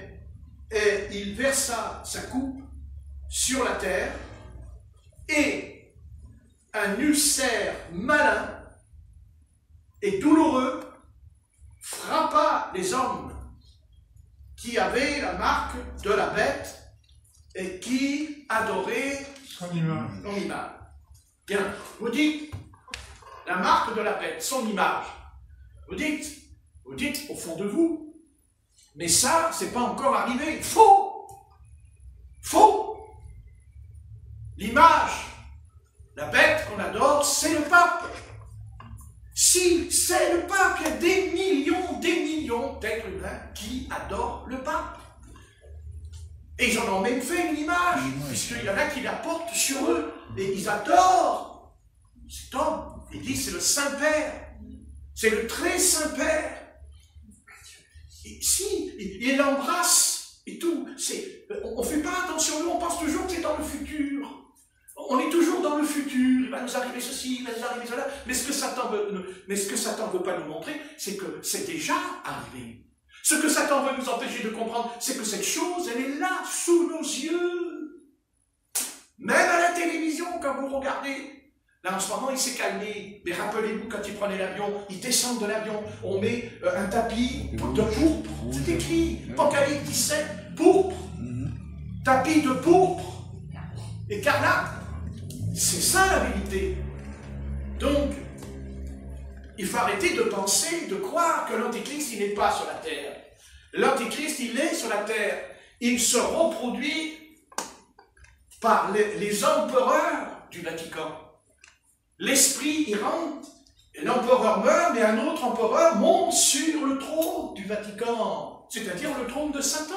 il versa sa coupe sur la terre et un ulcère malin et douloureux frappa les hommes qui avaient la marque de la bête et qui adoraient son image. Bien, vous dites la marque de la bête, son image. Vous dites au fond de vous, mais ça, c'est pas encore arrivé. Faux! Faux! L'image, la bête qu'on adore, c'est le pape. Si c'est le pape, il y a des millions d'êtres humains qui adorent le pape. Et ils en ont même fait une image, puisqu'il y en a qui la portent sur eux, et ils adorent cet homme. Ils disent c'est le Saint-Père, c'est le très Saint-Père. Et si, il l'embrasse et tout. On ne fait pas attention, nous on pense toujours que c'est dans le futur. On est toujours dans le futur, il va nous arriver ceci, il va nous arriver cela, mais ce que Satan veut pas nous montrer, c'est que c'est déjà arrivé. Ce que Satan veut nous empêcher de comprendre, c'est que cette chose, elle est là, sous nos yeux. Même à la télévision, quand vous regardez, là en ce moment il s'est calmé, mais rappelez-vous quand il prenait l'avion, il descend de l'avion, on met un tapis de pourpre, c'est écrit, Apocalypse 17, pourpre, tapis de pourpre, écarlate. C'est ça la vérité. Donc, il faut arrêter de penser, de croire que l'Antéchrist, il n'est pas sur la terre. L'Antéchrist, il est sur la terre. Il se reproduit par les empereurs du Vatican. L'esprit, il rentre, l'empereur meurt, mais un autre empereur monte sur le trône du Vatican, c'est-à-dire le trône de Satan.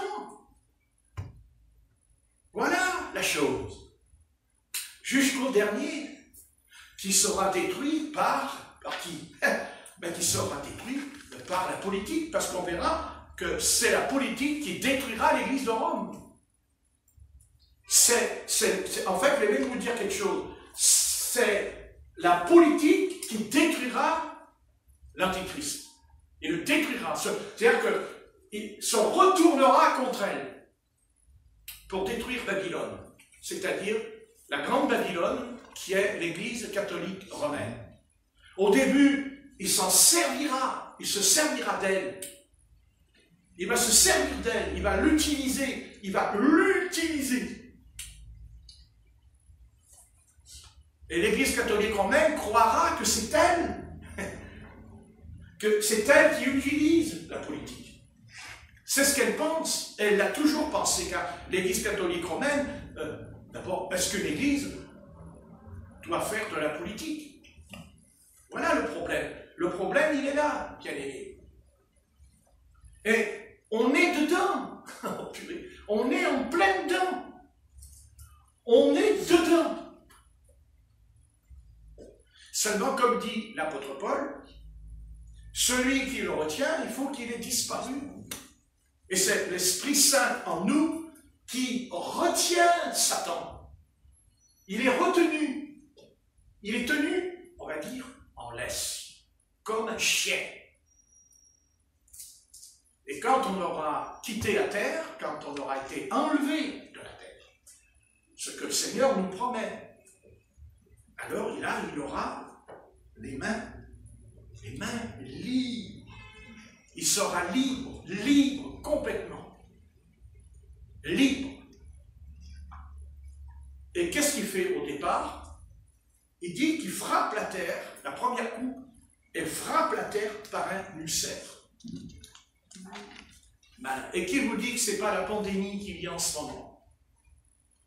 Voilà la chose. Jusqu'au dernier, qui sera détruit par qui? Qui sera détruit par la politique, parce qu'on verra que c'est la politique qui détruira l'Église de Rome. En fait, je vais même vous dire quelque chose. C'est la politique qui détruira l'Antéchrist. Il le détruira. C'est-à-dire qu'il se retournera contre elle pour détruire Babylone. C'est-à-dire la grande Babylone, qui est l'Église catholique romaine. Au début, il se servira d'elle il va se servir d'elle, il va l'utiliser, Et l'Église catholique romaine croira que c'est elle qui utilise la politique. C'est ce qu'elle pense, elle l'a toujours pensé, car l'Église catholique romaine, d'abord, est-ce que l'Église doit faire de la politique? Voilà le problème. Le problème, il est là, bien-aimé. Et on est dedans. Oh, purée. On est en plein dedans. On est dedans. Seulement, comme dit l'apôtre Paul, celui qui le retient, il faut qu'il ait disparu. Et c'est l'Esprit Saint en nous qui retient Satan. Il est retenu. Il est tenu, on va dire, en laisse, comme un chien. Et quand on aura quitté la terre, quand on aura été enlevé de la terre, ce que le Seigneur nous promet, alors là, il aura les mains libres. Il sera libre complètement. Libre. Et qu'est-ce qu'il fait au départ? Il dit qu'il frappe la terre, la première coupe, elle frappe la terre par un ulcère. Et qui vous dit que ce n'est pas la pandémie qui vient en ce moment?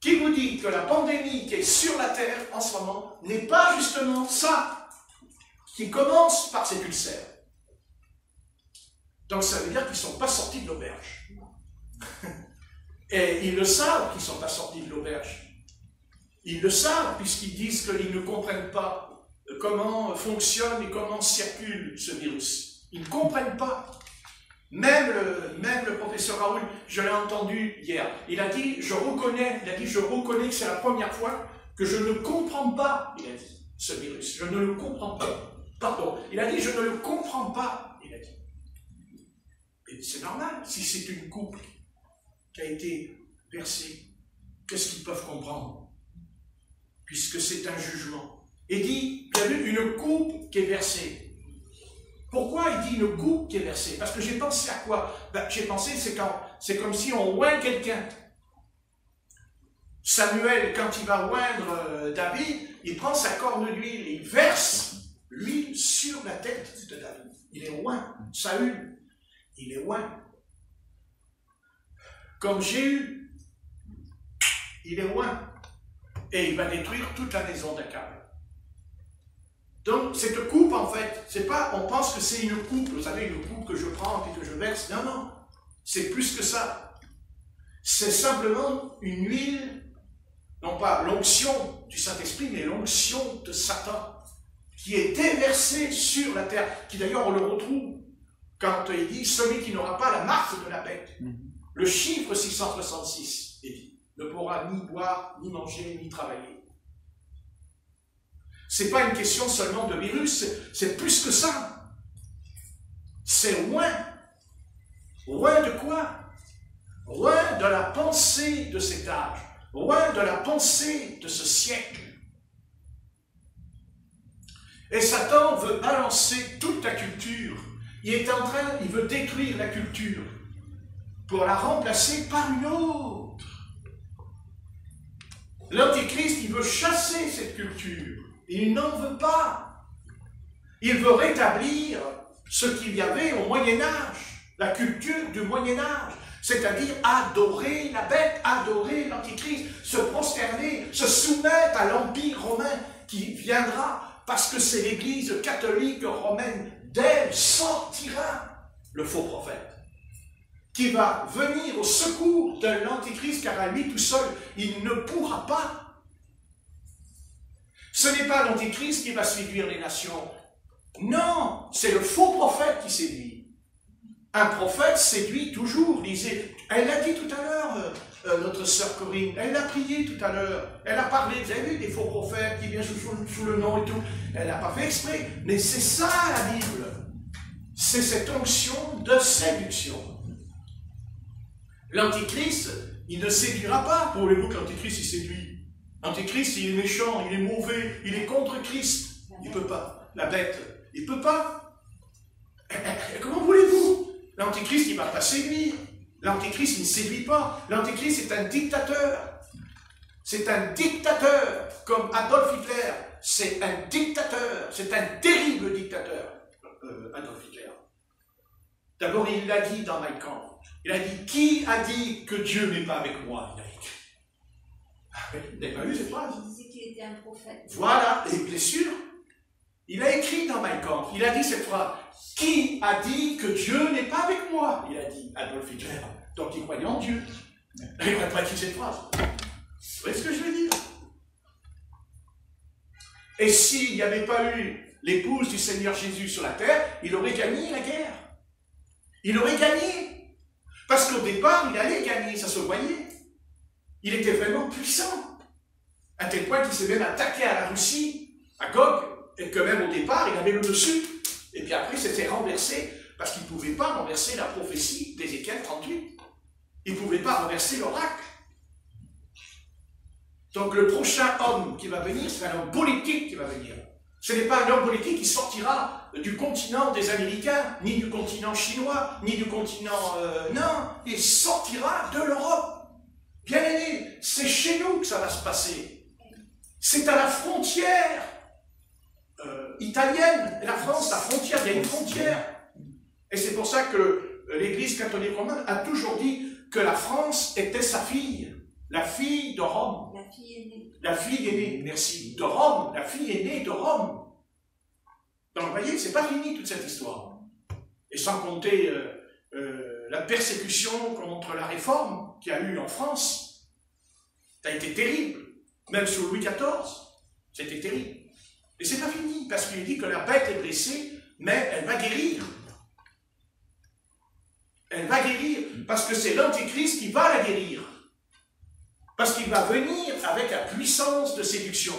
Qui vous dit que la pandémie qui est sur la terre en ce moment n'est pas justement ça qui commence par cet ulcère? Donc ça veut dire qu'ils ne sont pas sortis de l'auberge. Et ils le savent qu'ils ne sont pas sortis de l'auberge. Ils le savent puisqu'ils disent qu'ils ne comprennent pas comment fonctionne et comment circule ce virus. Ils ne comprennent pas. Même le professeur Raoul, je l'ai entendu hier, il a dit, je reconnais que c'est la première fois que je ne comprends pas, il a dit, ce virus. Je ne le comprends pas. Pardon, il a dit, je ne le comprends pas, il a dit. Et c'est normal, si c'est une coupe qui a été versée, qu'est-ce qu'ils peuvent comprendre? Puisque c'est un jugement. Et dit, il y a eu une coupe qui est versée. Pourquoi il dit une coupe qui est versée? Parce que j'ai pensé à quoi? J'ai pensé, c'est comme si on oint quelqu'un. Samuel, quand il va oindre David, il prend sa corne d'huile et il verse l'huile sur la tête de David. Il est oint. Saül, il est oint. Comme Jéhu, il est oint. Et il va détruire toute la maison d'Akab. Donc, cette coupe, en fait, c'est pas, on pense que c'est une coupe, vous savez, une coupe que je prends et que je verse. Non, non, c'est plus que ça. C'est simplement une huile, non pas l'onction du Saint-Esprit, mais l'onction de Satan, qui est déversée sur la terre, qui d'ailleurs on le retrouve quand il dit, celui qui n'aura pas la marque de la bête. Le chiffre 666 est dit, ne pourra ni boire, ni manger, ni travailler. Ce n'est pas une question seulement de virus, c'est plus que ça. C'est loin. Loin de quoi? Loin de la pensée de cet âge. Loin de la pensée de ce siècle. Et Satan veut balancer toute la culture. Il veut détruire la culture pour la remplacer par une autre. L'Antichrist, il veut chasser cette culture. Il n'en veut pas. Il veut rétablir ce qu'il y avait au Moyen-Âge, la culture du Moyen-Âge, c'est-à-dire adorer la bête, adorer l'Antichrist, se prosterner, se soumettre à l'Empire romain qui viendra, parce que c'est l'Église catholique romaine, d'elle sortira le faux prophète, qui va venir au secours de l'Antichrist, car à lui tout seul, il ne pourra pas. Ce n'est pas l'Antichrist qui va séduire les nations. Non, c'est le faux prophète qui séduit. Un prophète séduit toujours. Elle l'a dit tout à l'heure, notre sœur Corinne. Elle l'a prié tout à l'heure. Elle a parlé, vous avez vu, des faux prophètes qui viennent sous le nom et tout. Elle n'a pas fait exprès. Mais c'est ça la Bible. C'est cette onction de séduction. L'Antichrist, il ne séduira pas. Pour voulez-vous que l'Antichrist, il séduit? L'Antichrist, il est méchant, il est mauvais, il est contre Christ. Il ne peut pas. La bête, il ne peut pas. Comment voulez-vous? L'Antéchrist, il ne va pas séduire. L'Antéchrist, il ne séduit pas. L'Antéchrist, c'est un dictateur. C'est un dictateur, comme Adolf Hitler. C'est un dictateur. C'est un terrible dictateur, Adolf Hitler. D'abord, il l'a dit dans Mein Kampf. Il a dit, qui a dit que Dieu n'est pas avec moi? Il a écrit. Vous n'avez pas lu cette phrase? Il disait qu'il était un prophète. Voilà, et bien sûr, il a écrit dans Mein Kampf, il a dit cette phrase. Qui a dit que Dieu n'est pas avec moi? Il a dit Adolf Hitler. Donc il croyait en Dieu. Il n'aurait pas dit cette phrase. Vous voyez ce que je veux dire? Et s'il n'y avait pas eu l'épouse du Seigneur Jésus sur la terre, il aurait gagné la guerre. Il aurait gagné. Parce qu'au départ, il allait gagner, ça se voyait. Il était vraiment puissant. À tel point qu'il s'est même attaqué à la Russie, à Gog, et que même au départ, il avait le dessus. Et puis après, c'était renversé, parce qu'il ne pouvait pas renverser la prophétie d'Ézéchiel 38. Il ne pouvait pas renverser l'oracle. Donc le prochain homme qui va venir, c'est un homme politique qui va venir. Ce n'est pas un homme politique qui sortira du continent des Américains, ni du continent chinois, ni du continent... non, il sortira de l'Europe. Bien aimé, c'est chez nous que ça va se passer. C'est à la frontière italienne. Et la France, la frontière, il y a une frontière. Et c'est pour ça que l'Église catholique romaine a toujours dit que la France était sa fille. La fille de Rome. La fille est née. La fille est née, merci, de Rome. La fille est née de Rome. Donc vous voyez, c'est pas fini toute cette histoire. Et sans compter la persécution contre la réforme qu'il y a eu en France. Ça a été terrible. Même sous Louis XIV, c'était terrible. Et c'est pas fini, parce qu'il dit que la bête est blessée, mais elle va guérir. Elle va guérir, parce que c'est l'Antéchrist qui va la guérir. Parce qu'il va venir avec la puissance de séduction.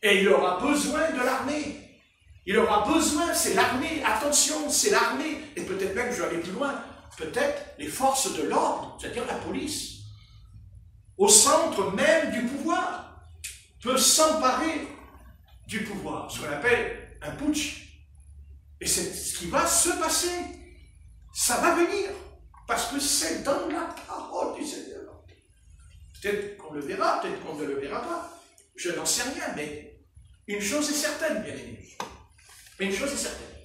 Et il aura besoin de l'armée. Il aura besoin, c'est l'armée, attention, c'est l'armée. Et peut-être même, je vais aller plus loin, peut-être les forces de l'ordre, c'est-à-dire la police, au centre même du pouvoir, peut s'emparer du pouvoir, ce qu'on appelle un putsch. Et c'est ce qui va se passer. Ça va venir, parce que c'est dans la parole du Seigneur. Peut-être qu'on le verra, peut-être qu'on ne le verra pas. Je n'en sais rien, mais une chose est certaine, bien aimé. Une chose est certaine.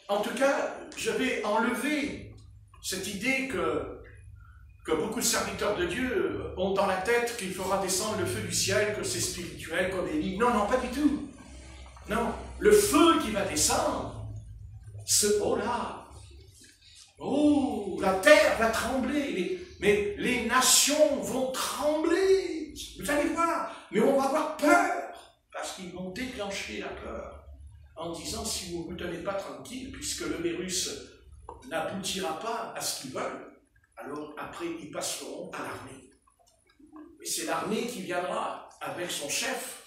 En tout cas, je vais enlever cette idée que beaucoup de serviteurs de Dieu ont dans la tête qu'il fera descendre le feu du ciel, que c'est spirituel, comme Élie. Non, non, pas du tout. Non, le feu qui va descendre, oh là, oh, la terre va trembler, mais les nations vont trembler. Vous allez voir, mais on va avoir peur, parce qu'ils vont déclencher la peur, en disant, si vous ne vous tenez pas tranquille, puisque le virus n'aboutira pas à ce qu'ils veulent, alors après ils passeront à l'armée. Et c'est l'armée qui viendra avec son chef,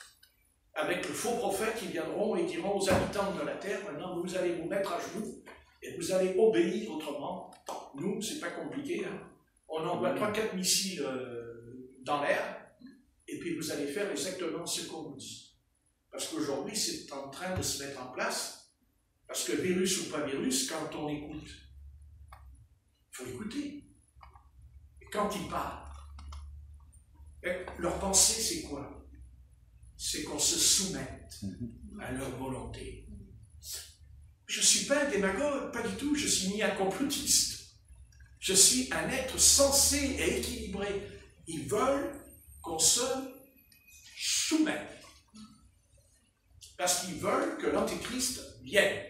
avec le faux prophète, qui viendront et diront aux habitants de la terre, maintenant vous allez vous mettre à genoux, et vous allez obéir autrement. Nous, c'est pas compliqué, hein. On envoie 3-4 missiles dans l'air, et puis vous allez faire exactement ce qu'on vous dit. Parce qu'aujourd'hui, c'est en train de se mettre en place, parce que virus ou pas virus, quand on écoute, il faut écouter. Et quand ils parlent, leur pensée, c'est quoi? C'est qu'on se soumette à leur volonté. Je ne suis pas un démagogue, pas du tout, je suis ni un complotiste. Je suis un être sensé et équilibré. Ils veulent qu'on se soumette. Parce qu'ils veulent que l'Antéchrist vienne.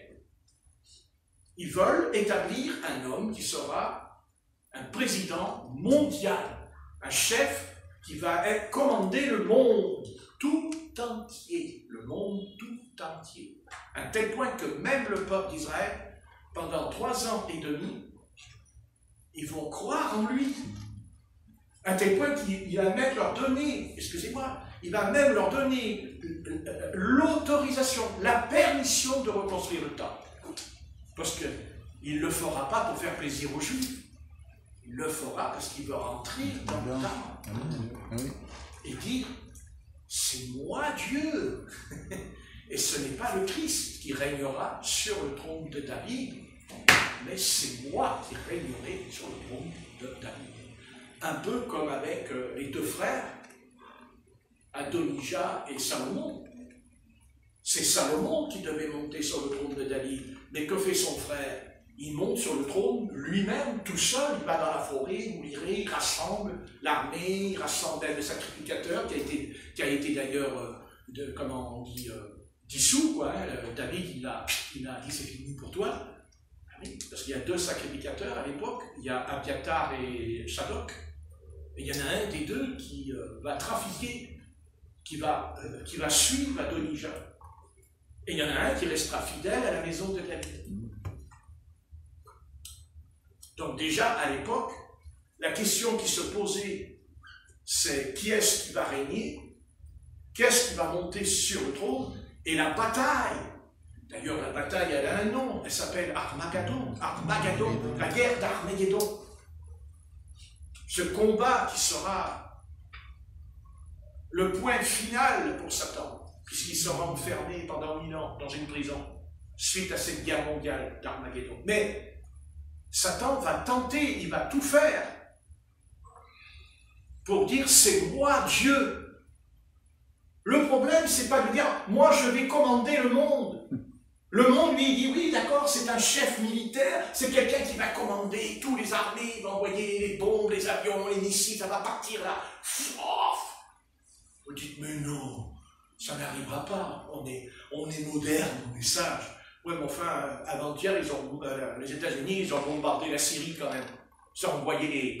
Ils veulent établir un homme qui sera un président mondial, un chef qui va commander le monde tout entier. Le monde tout entier. À tel point que même le peuple d'Israël, pendant 3 ans et demi, ils vont croire en lui. À tel point qu'il va même leur donner, excusez-moi, il va même leur donner l'autorisation, la permission de reconstruire le temple. Parce qu'il ne le fera pas pour faire plaisir aux Juifs. Il le fera parce qu'il veut rentrer dans le temple. Et dire, c'est moi Dieu. Et ce n'est pas le Christ qui régnera sur le trône de David, mais c'est moi qui régnerai sur le trône de David. Un peu comme avec les deux frères, Adonijah et Salomon. C'est Salomon qui devait monter sur le trône de David. Mais que fait son frère? Il monte sur le trône lui-même, tout seul, il va dans la forêt, vous lirez, il rassemble l'armée, il rassemble le sacrificateur, qui a été d'ailleurs, comment on dit, dissous, quoi. Hein. David, il a dit c'est fini pour toi. Ah oui, parce qu'il y a deux sacrificateurs à l'époque, il y a Abiatar et Shadok. Et il y en a un des deux qui va trafiquer, qui va suivre Adonijah. Et il y en a un qui restera fidèle à la maison de David. Donc déjà, à l'époque, la question qui se posait, c'est qui est-ce qui va régner? Qui est-ce qui va monter sur le trône? Et la bataille, d'ailleurs la bataille, elle a un nom, elle s'appelle Armageddon. Armageddon, la guerre d'Armageddon. Ce combat qui sera le point final pour Satan, puisqu'il sera enfermé pendant 1000 ans dans une prison, suite à cette guerre mondiale d'Armageddon. Mais Satan va tenter, il va tout faire pour dire c'est moi Dieu. Le problème, c'est pas de dire moi je vais commander le monde. Le monde, lui, il dit oui, d'accord, c'est un chef militaire, c'est quelqu'un qui va commander tous les armées, il va envoyer les bombes, les avions, les missiles, ça va partir là. Vous dites mais non, ça n'arrivera pas. On est moderne, on est sage. Oui, mais enfin, avant-hier, les États-Unis, ils ont bombardé la Syrie quand même. Ils ont envoyé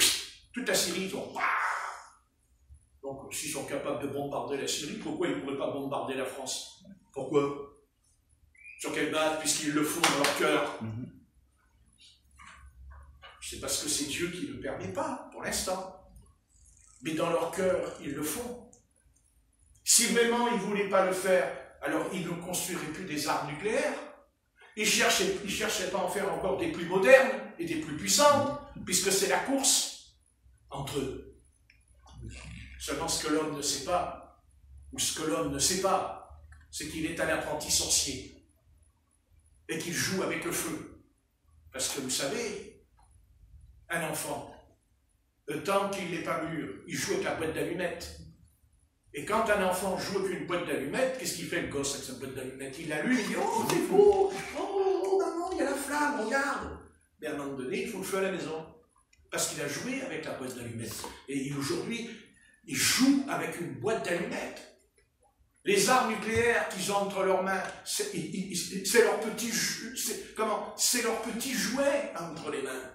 toute la Syrie, ils ont... Donc, s'ils sont capables de bombarder la Syrie, pourquoi ils ne pourraient pas bombarder la France? Pourquoi? Sur quelle base? Puisqu'ils le font dans leur cœur. C'est parce que c'est Dieu qui ne le permet pas, pour l'instant. Mais dans leur cœur, ils le font. Si vraiment ils ne voulaient pas le faire, alors ils ne construiraient plus des armes nucléaires. Ils ne cherchaient pas à en faire encore des plus modernes et des plus puissantes, puisque c'est la course entre eux. Seulement ce que l'homme ne sait pas, ou ce que l'homme ne sait pas, c'est qu'il est un apprenti sorcier et qu'il joue avec le feu. Parce que vous savez, un enfant, tant qu'il n'est pas mûr, il joue avec la boîte d'allumettes. Et quand un enfant joue avec une boîte d'allumettes, qu'est-ce qu'il fait le gosse avec sa boîte d'allumettes? Il l'allume, il dit « Oh, c'est beau! Oh, maman, il y a la flamme, regarde !» Mais à un moment donné, il faut le feu à la maison. Parce qu'il a joué avec la boîte d'allumettes. Et aujourd'hui, il joue avec une boîte d'allumettes. Les armes nucléaires qu'ils ont entre leurs mains, c'est leur petit jouet entre les mains.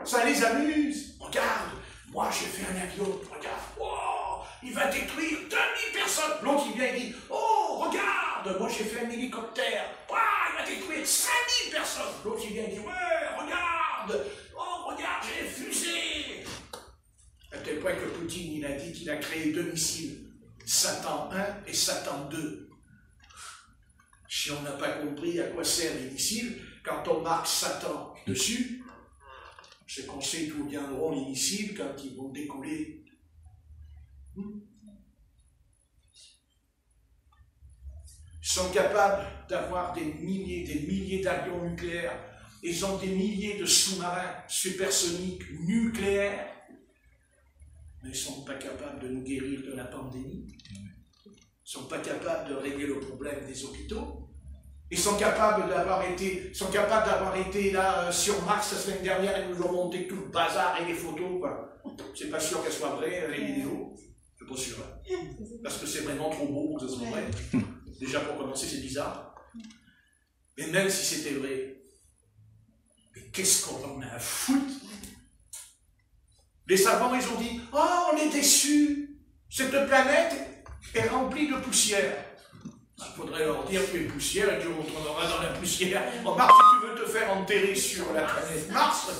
Ça les amuse. Regarde, moi j'ai fait un avion, regarde, wow, il va détruire 2000 personnes. L'autre il vient et dit, oh regarde, moi j'ai fait un hélicoptère, wow, il va détruire 5000 personnes. L'autre il vient et dit, ouais, regarde, oh regarde, j'ai des fusées. À tel point que Poutine il a dit qu'il a créé 2 missiles, Satan 1 et Satan 2. Si on n'a pas compris à quoi servent les missiles, quand on marque Satan dessus, c'est qu'on sait d'où viendront les missiles quand ils vont décoller. Ils sont capables d'avoir des milliers d'avions nucléaires. Ils ont des milliers de sous-marins supersoniques nucléaires. Mais ils ne sont pas capables de nous guérir de la pandémie. Ils ne sont pas capables de régler le problème des hôpitaux. Ils sont capables d'avoir été là sur Mars la semaine dernière et nous ont monté tout le bazar et les photos. C'est pas sûr qu'elles soient vraies, les vidéos. C'est pas sûr. Parce que c'est vraiment trop beau pour que ce soit vrai. Déjà pour commencer, c'est bizarre. Mais même si c'était vrai, mais qu'est-ce qu'on en a à foutre? Les savants, ils ont dit, oh, on est déçus. Cette planète est remplie de poussière. Il faudrait leur dire que les poussières et tu retourneras dans la poussière. En Mars, si tu veux te faire enterrer sur la planète Mars,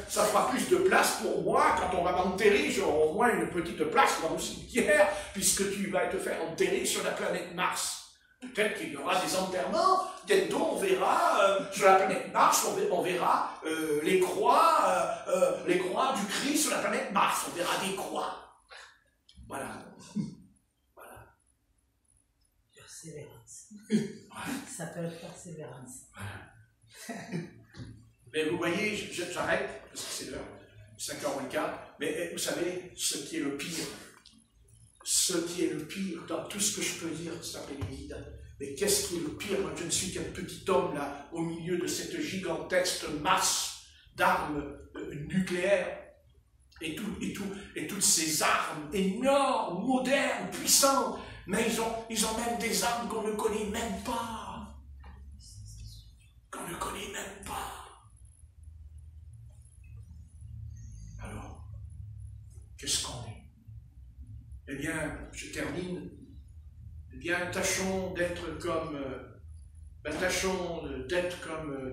ça fera plus de place pour moi. Quand on va m'enterrer, j'aurai au moins une petite place dans le cimetière, puisque tu vas te faire enterrer sur la planète Mars. Peut-être qu'il y aura des enterrements, bientôt on verra, sur la planète Mars, on verra les croix du Christ sur la planète Mars, on verra des croix. Voilà. Persévérance. Ça s'appelle persévérance. Mais vous voyez, j'arrête, parce que c'est l'heure, 5h24, mais vous savez, ce qui est le pire dans tout ce que je peux dire cet après-midi, mais qu'est-ce qui est le pire? Moi, je ne suis qu'un petit homme là, au milieu de cette gigantesque masse d'armes nucléaires, et toutes ces armes énormes, modernes, puissantes, mais ils ont même des armes qu'on ne connaît même pas. Qu'on ne connaît même pas. Alors, qu'est-ce qu'on est? Eh bien, je termine. Eh bien, tâchons d'être comme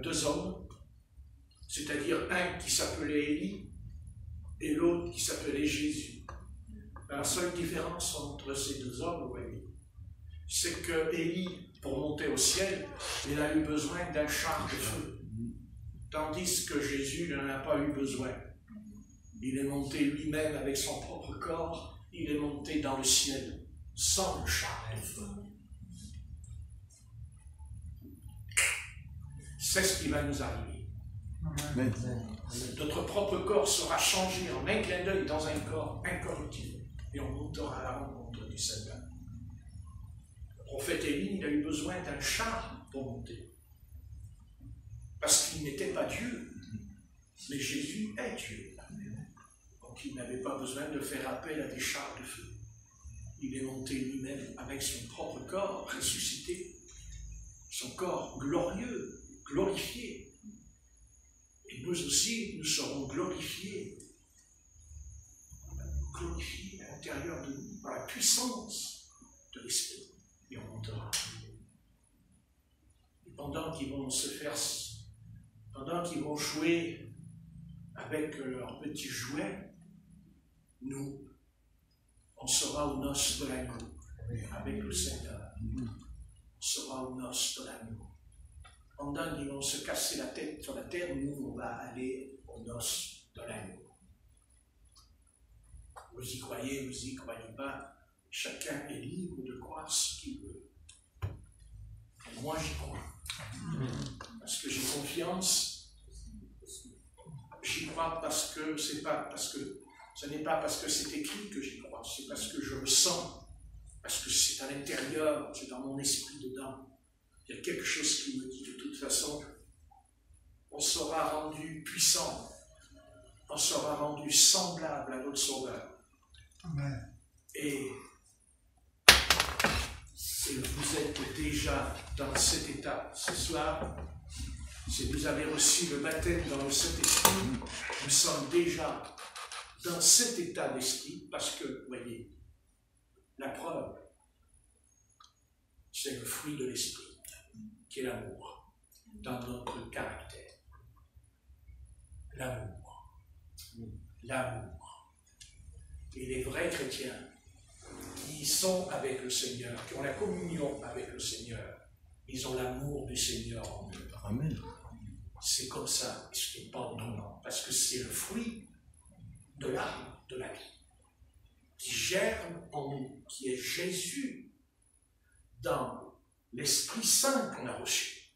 deux hommes, c'est-à-dire un qui s'appelait Élie et l'autre qui s'appelait Jésus. La seule différence entre ces deux hommes, vous voyez, c'est que Élie, pour monter au ciel, il a eu besoin d'un char de feu, tandis que Jésus n'en a pas eu besoin. Il est monté lui-même avec son propre corps, il est monté dans le ciel, sans le char de feu. C'est ce qui va nous arriver. Amen. Notre propre corps sera changé en un clin d'œil dans un corps incorruptible, et on montera à la rencontre du Seigneur. Le prophète Élie, il a eu besoin d'un char pour monter, parce qu'il n'était pas Dieu, mais Jésus est Dieu. Donc il n'avait pas besoin de faire appel à des chars de feu. Il est monté lui-même avec son propre corps ressuscité, son corps glorieux, glorifié. Et nous aussi, nous serons glorifiés à l'intérieur de nous, par la puissance de l'Esprit. Et on montera. Et pendant qu'ils vont jouer avec leurs petits jouets, nous, on sera aux noces de l'agneau, avec le Seigneur. On sera aux noces de l'agneau. Pendant qu'ils vont se casser la tête sur la terre, nous, on va aller aux noces de l'agneau. Vous y croyez, vous y croyez pas, chacun est libre de croire ce qu'il veut. Et moi, j'y crois. Parce que j'ai confiance. J'y crois parce que ce n'est pas parce que c'est écrit que j'y crois, c'est parce que je le sens, parce que c'est à l'intérieur, c'est dans mon esprit dedans. Il y a quelque chose qui me dit de toute façon, on sera rendu puissant, on sera rendu semblable à notre Sauveur. Amen. Et vous êtes déjà dans cet état. Ce soir, si vous avez reçu le baptême dans le Saint-Esprit, nous sommes déjà dans cet état d'esprit, parce que, vous voyez, la preuve, c'est le fruit de l'esprit, qui est l'amour, dans notre caractère. L'amour. L'amour. Et les vrais chrétiens qui sont avec le Seigneur, qui ont la communion avec le Seigneur, ils ont l'amour du Seigneur en eux. Amen. C'est comme ça, ce n'est pas autrement, parce que c'est le fruit de l'âme, de la vie, qui germe en nous, qui est Jésus, dans l'Esprit Saint qu'on a reçu.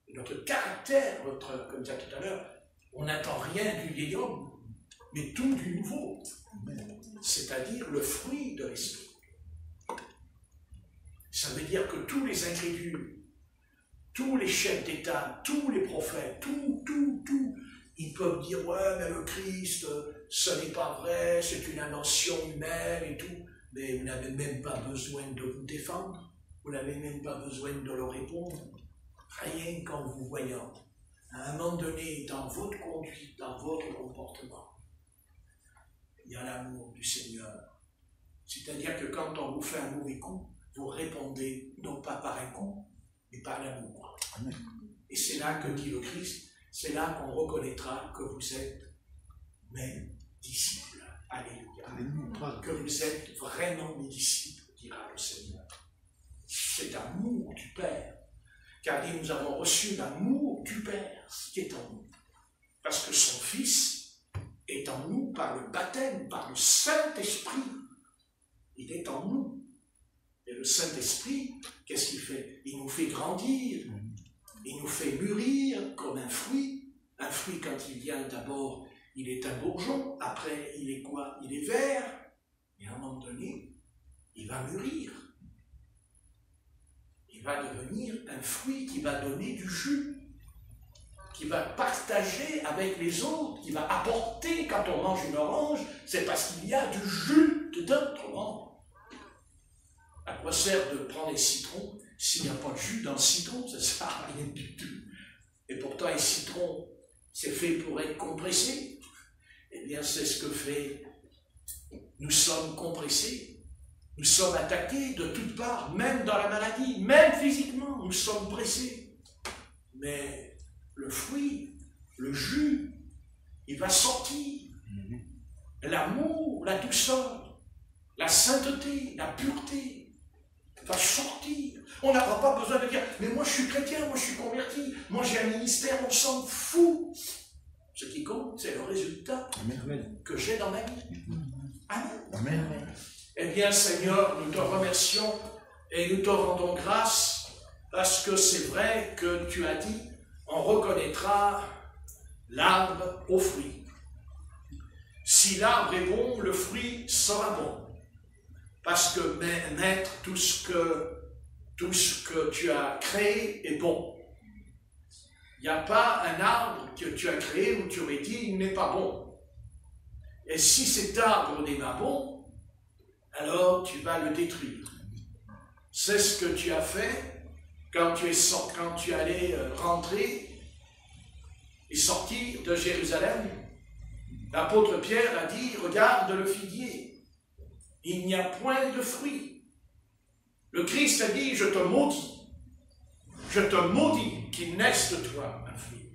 Et notre caractère, comme je disais tout à l'heure, on n'attend rien du vieil homme, mais tout du nouveau, c'est-à-dire le fruit de l'Esprit. Ça veut dire que tous les incrédules, tous les chefs d'État, tous les prophètes, tout, ils peuvent dire « ouais, mais le Christ, ce n'est pas vrai, c'est une invention humaine et tout », mais vous n'avez même pas besoin de vous défendre, vous n'avez même pas besoin de leur répondre, rien qu'en vous voyant, à un moment donné, dans votre conduite, dans votre comportement, il y a l'amour du Seigneur. C'est-à-dire que quand on vous fait un mauvais coup, vous répondez non pas par un coup, mais par l'amour. Et c'est là que dit le Christ, c'est là qu'on reconnaîtra que vous êtes mes disciples. Alléluia. Que vous êtes vraiment mes disciples, dira le Seigneur. C'est l'amour du Père. Car nous avons reçu l'amour du Père qui est en nous. Parce que son Fils est en nous par le baptême, par le Saint-Esprit. Il est en nous. Et le Saint-Esprit, qu'est-ce qu'il fait? Il nous fait grandir. Il nous fait mûrir comme un fruit Un fruit, quand il vient, d'abord, il est un bourgeon. Après, il est quoi? Il est vert. Et à un moment donné, il va mûrir. Il va devenir un fruit qui va donner du jus, qui va partager avec les autres, qui va apporter, quand on mange une orange, c'est parce qu'il y a du jus dedans. Autrement, à quoi sert de prendre des citrons s'il n'y a pas de jus dans le citron? Ça ne sert à rien du tout. Et pourtant, un citron, c'est fait pour être compressé. Eh bien, c'est ce que fait. Nous sommes compressés. Nous sommes attaqués de toutes parts, même dans la maladie, même physiquement, nous sommes pressés. Mais le fruit, le jus, il va sortir. L'amour, la douceur, la sainteté, la pureté va sortir. On n'a pas besoin de dire, mais moi je suis chrétien, moi je suis converti, moi j'ai un ministère, on s'en fout. Ce qui compte, c'est le résultat que j'ai dans ma vie. Amen. Amen. Eh bien, Seigneur, nous te remercions et nous te rendons grâce parce que c'est vrai que tu as dit, on reconnaîtra l'arbre au fruit. Si l'arbre est bon, le fruit sera bon. Parce que, maître, tout ce que tu as créé est bon. Il n'y a pas un arbre que tu as créé où tu aurais dit, il n'est pas bon. Et si cet arbre n'est pas bon, alors tu vas le détruire. C'est ce que tu as fait quand tu allais rentrer et sortir de Jérusalem. L'apôtre Pierre a dit, regarde le figuier, il n'y a point de fruits. Le Christ a dit, je te maudis qu'il naisse de toi un fruit.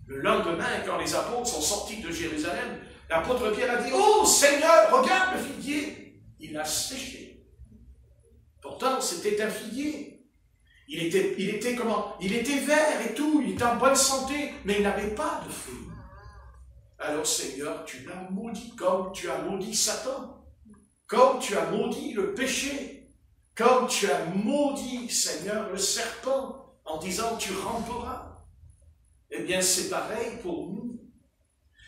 Le lendemain, quand les apôtres sont sortis de Jérusalem, l'apôtre Pierre a dit, oh Seigneur, regarde le figuier. Il a séché. Pourtant, c'était un figuier. Il était comment? Il était vert et tout, il était en bonne santé, mais il n'avait pas de fruits. Alors, Seigneur, tu l'as maudit comme tu as maudit Satan, comme tu as maudit le péché, comme tu as maudit, Seigneur, le serpent, en disant tu ramperas. Eh bien, c'est pareil pour nous.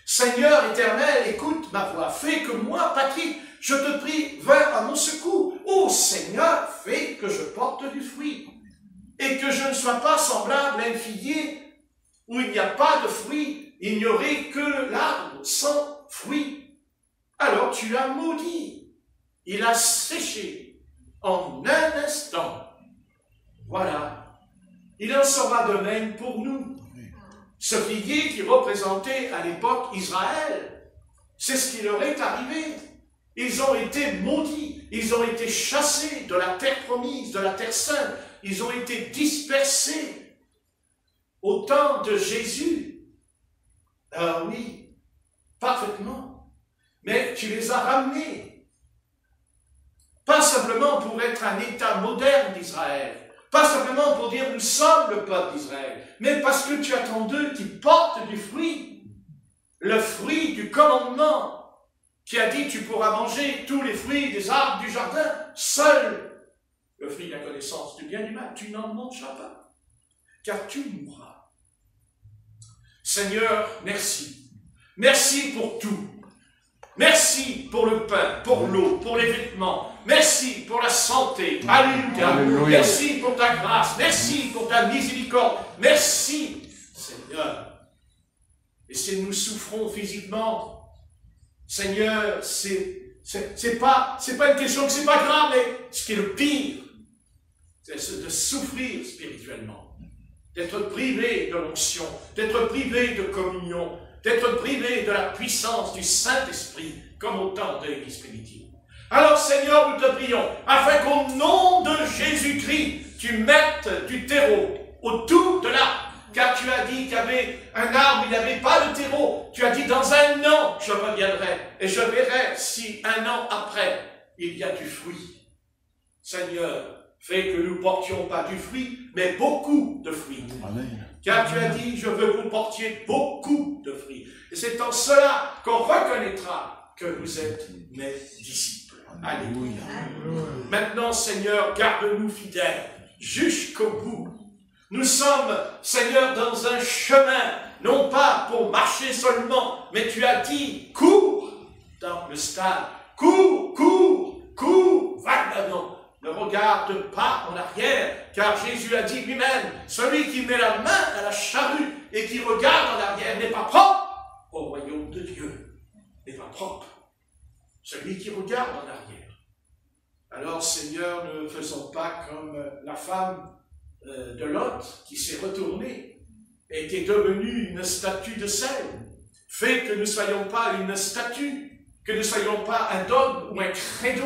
Seigneur éternel, écoute ma voix, fais que moi, Patrick, je te prie, viens à mon secours. Ô Seigneur, fais que je porte du fruit et que je ne sois pas semblable à un figuier où il n'y a pas de fruit, il n'y aurait que l'arbre sans fruit. Alors tu l'as maudit, il a séché en un instant. Voilà, il en sera de même pour nous. Ce figuier qui représentait à l'époque Israël, c'est ce qui leur est arrivé. Ils ont été maudits, ils ont été chassés de la terre promise, de la terre sainte, ils ont été dispersés au temps de Jésus. Ah oui, parfaitement. Mais tu les as ramenés, pas simplement pour être un État moderne d'Israël, pas simplement pour dire nous sommes le peuple d'Israël, mais parce que tu attends d'eux qui portent du fruit, le fruit du commandement, qui a dit tu pourras manger tous les fruits des arbres du jardin, seul le fruit de la connaissance du bien et du mal, tu n'en mangeras pas, car tu mourras. Seigneur, merci. Merci pour tout. Merci pour le pain, pour l'eau, pour les vêtements. Merci pour la santé. Alléluia. Alléluia. Merci pour ta grâce. Merci pour ta miséricorde. Merci, Seigneur. Et si nous souffrons physiquement, Seigneur, c'est pas une question que c'est pas grave, mais ce qui est le pire, c'est de souffrir spirituellement, d'être privé de l'onction, d'être privé de communion, d'être privé de la puissance du Saint-Esprit, comme au temps de l'Église primitive. Alors, Seigneur, nous te prions, afin qu'au nom de Jésus-Christ, tu mettes du terreau autour de l'arbre. Car tu as dit qu'il y avait un arbre, il n'y avait pas de terreau. Tu as dit, dans un an, je reviendrai et je verrai si un an après, il y a du fruit. Seigneur, fais que nous ne portions pas du fruit, mais beaucoup de fruits. Amen. Car tu as dit, je veux que vous portiez beaucoup de fruits. Et c'est en cela qu'on reconnaîtra que vous êtes mes disciples. Alléluia. Maintenant, Seigneur, garde-nous fidèles jusqu'au bout. Nous sommes, Seigneur, dans un chemin. non pas pour marcher seulement, mais tu as dit, cours dans le stade, cours, cours, cours, va de l'avant. Ne regarde pas en arrière, car Jésus a dit lui-même, celui qui met la main à la charrue et qui regarde en arrière n'est pas propre au royaume de Dieu, n'est pas propre. Celui qui regarde en arrière. Alors, Seigneur, ne faisons pas comme la femme de Lot qui s'est retournée et qui est devenue une statue de sel. Fais que nous ne soyons pas une statue, que nous ne soyons pas un dogme ou un credo,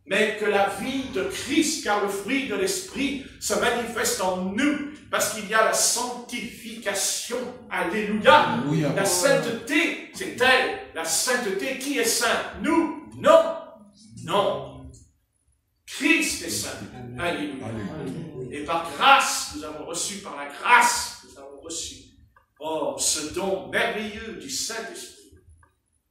mais que la vie de Christ, car le fruit de l'Esprit se manifeste en nous, parce qu'il y a la sanctification. Alléluia. Alléluia. La sainteté, c'est elle. La sainteté, qui est saint? Nous? Non. Non. Christ est saint. Alléluia. Et par grâce, nous avons reçu, par la grâce, nous avons reçu, oh, ce don merveilleux du Saint-Esprit.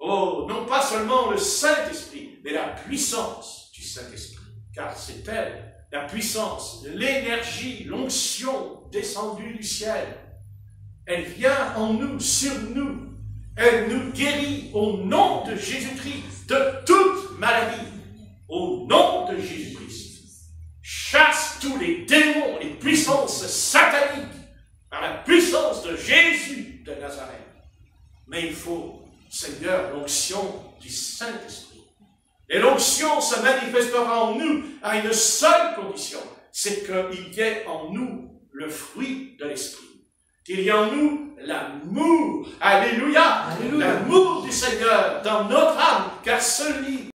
Oh, non pas seulement le Saint-Esprit, mais la puissance du Saint-Esprit, car c'est elle, la puissance, l'énergie, l'onction descendue du ciel. Elle vient en nous, sur nous. Elle nous guérit au nom de Jésus-Christ de toute maladie. Au nom de Jésus-Christ. Chasse tous les démons, les puissances sataniques par la puissance de Jésus de Nazareth. Mais il faut, Seigneur, l'onction du Saint-Esprit. Et l'onction se manifestera en nous à une seule condition, c'est qu'il y ait en nous le fruit de l'Esprit. Qu'il y ait en nous l'amour, alléluia, l'amour du Seigneur dans notre âme, car celui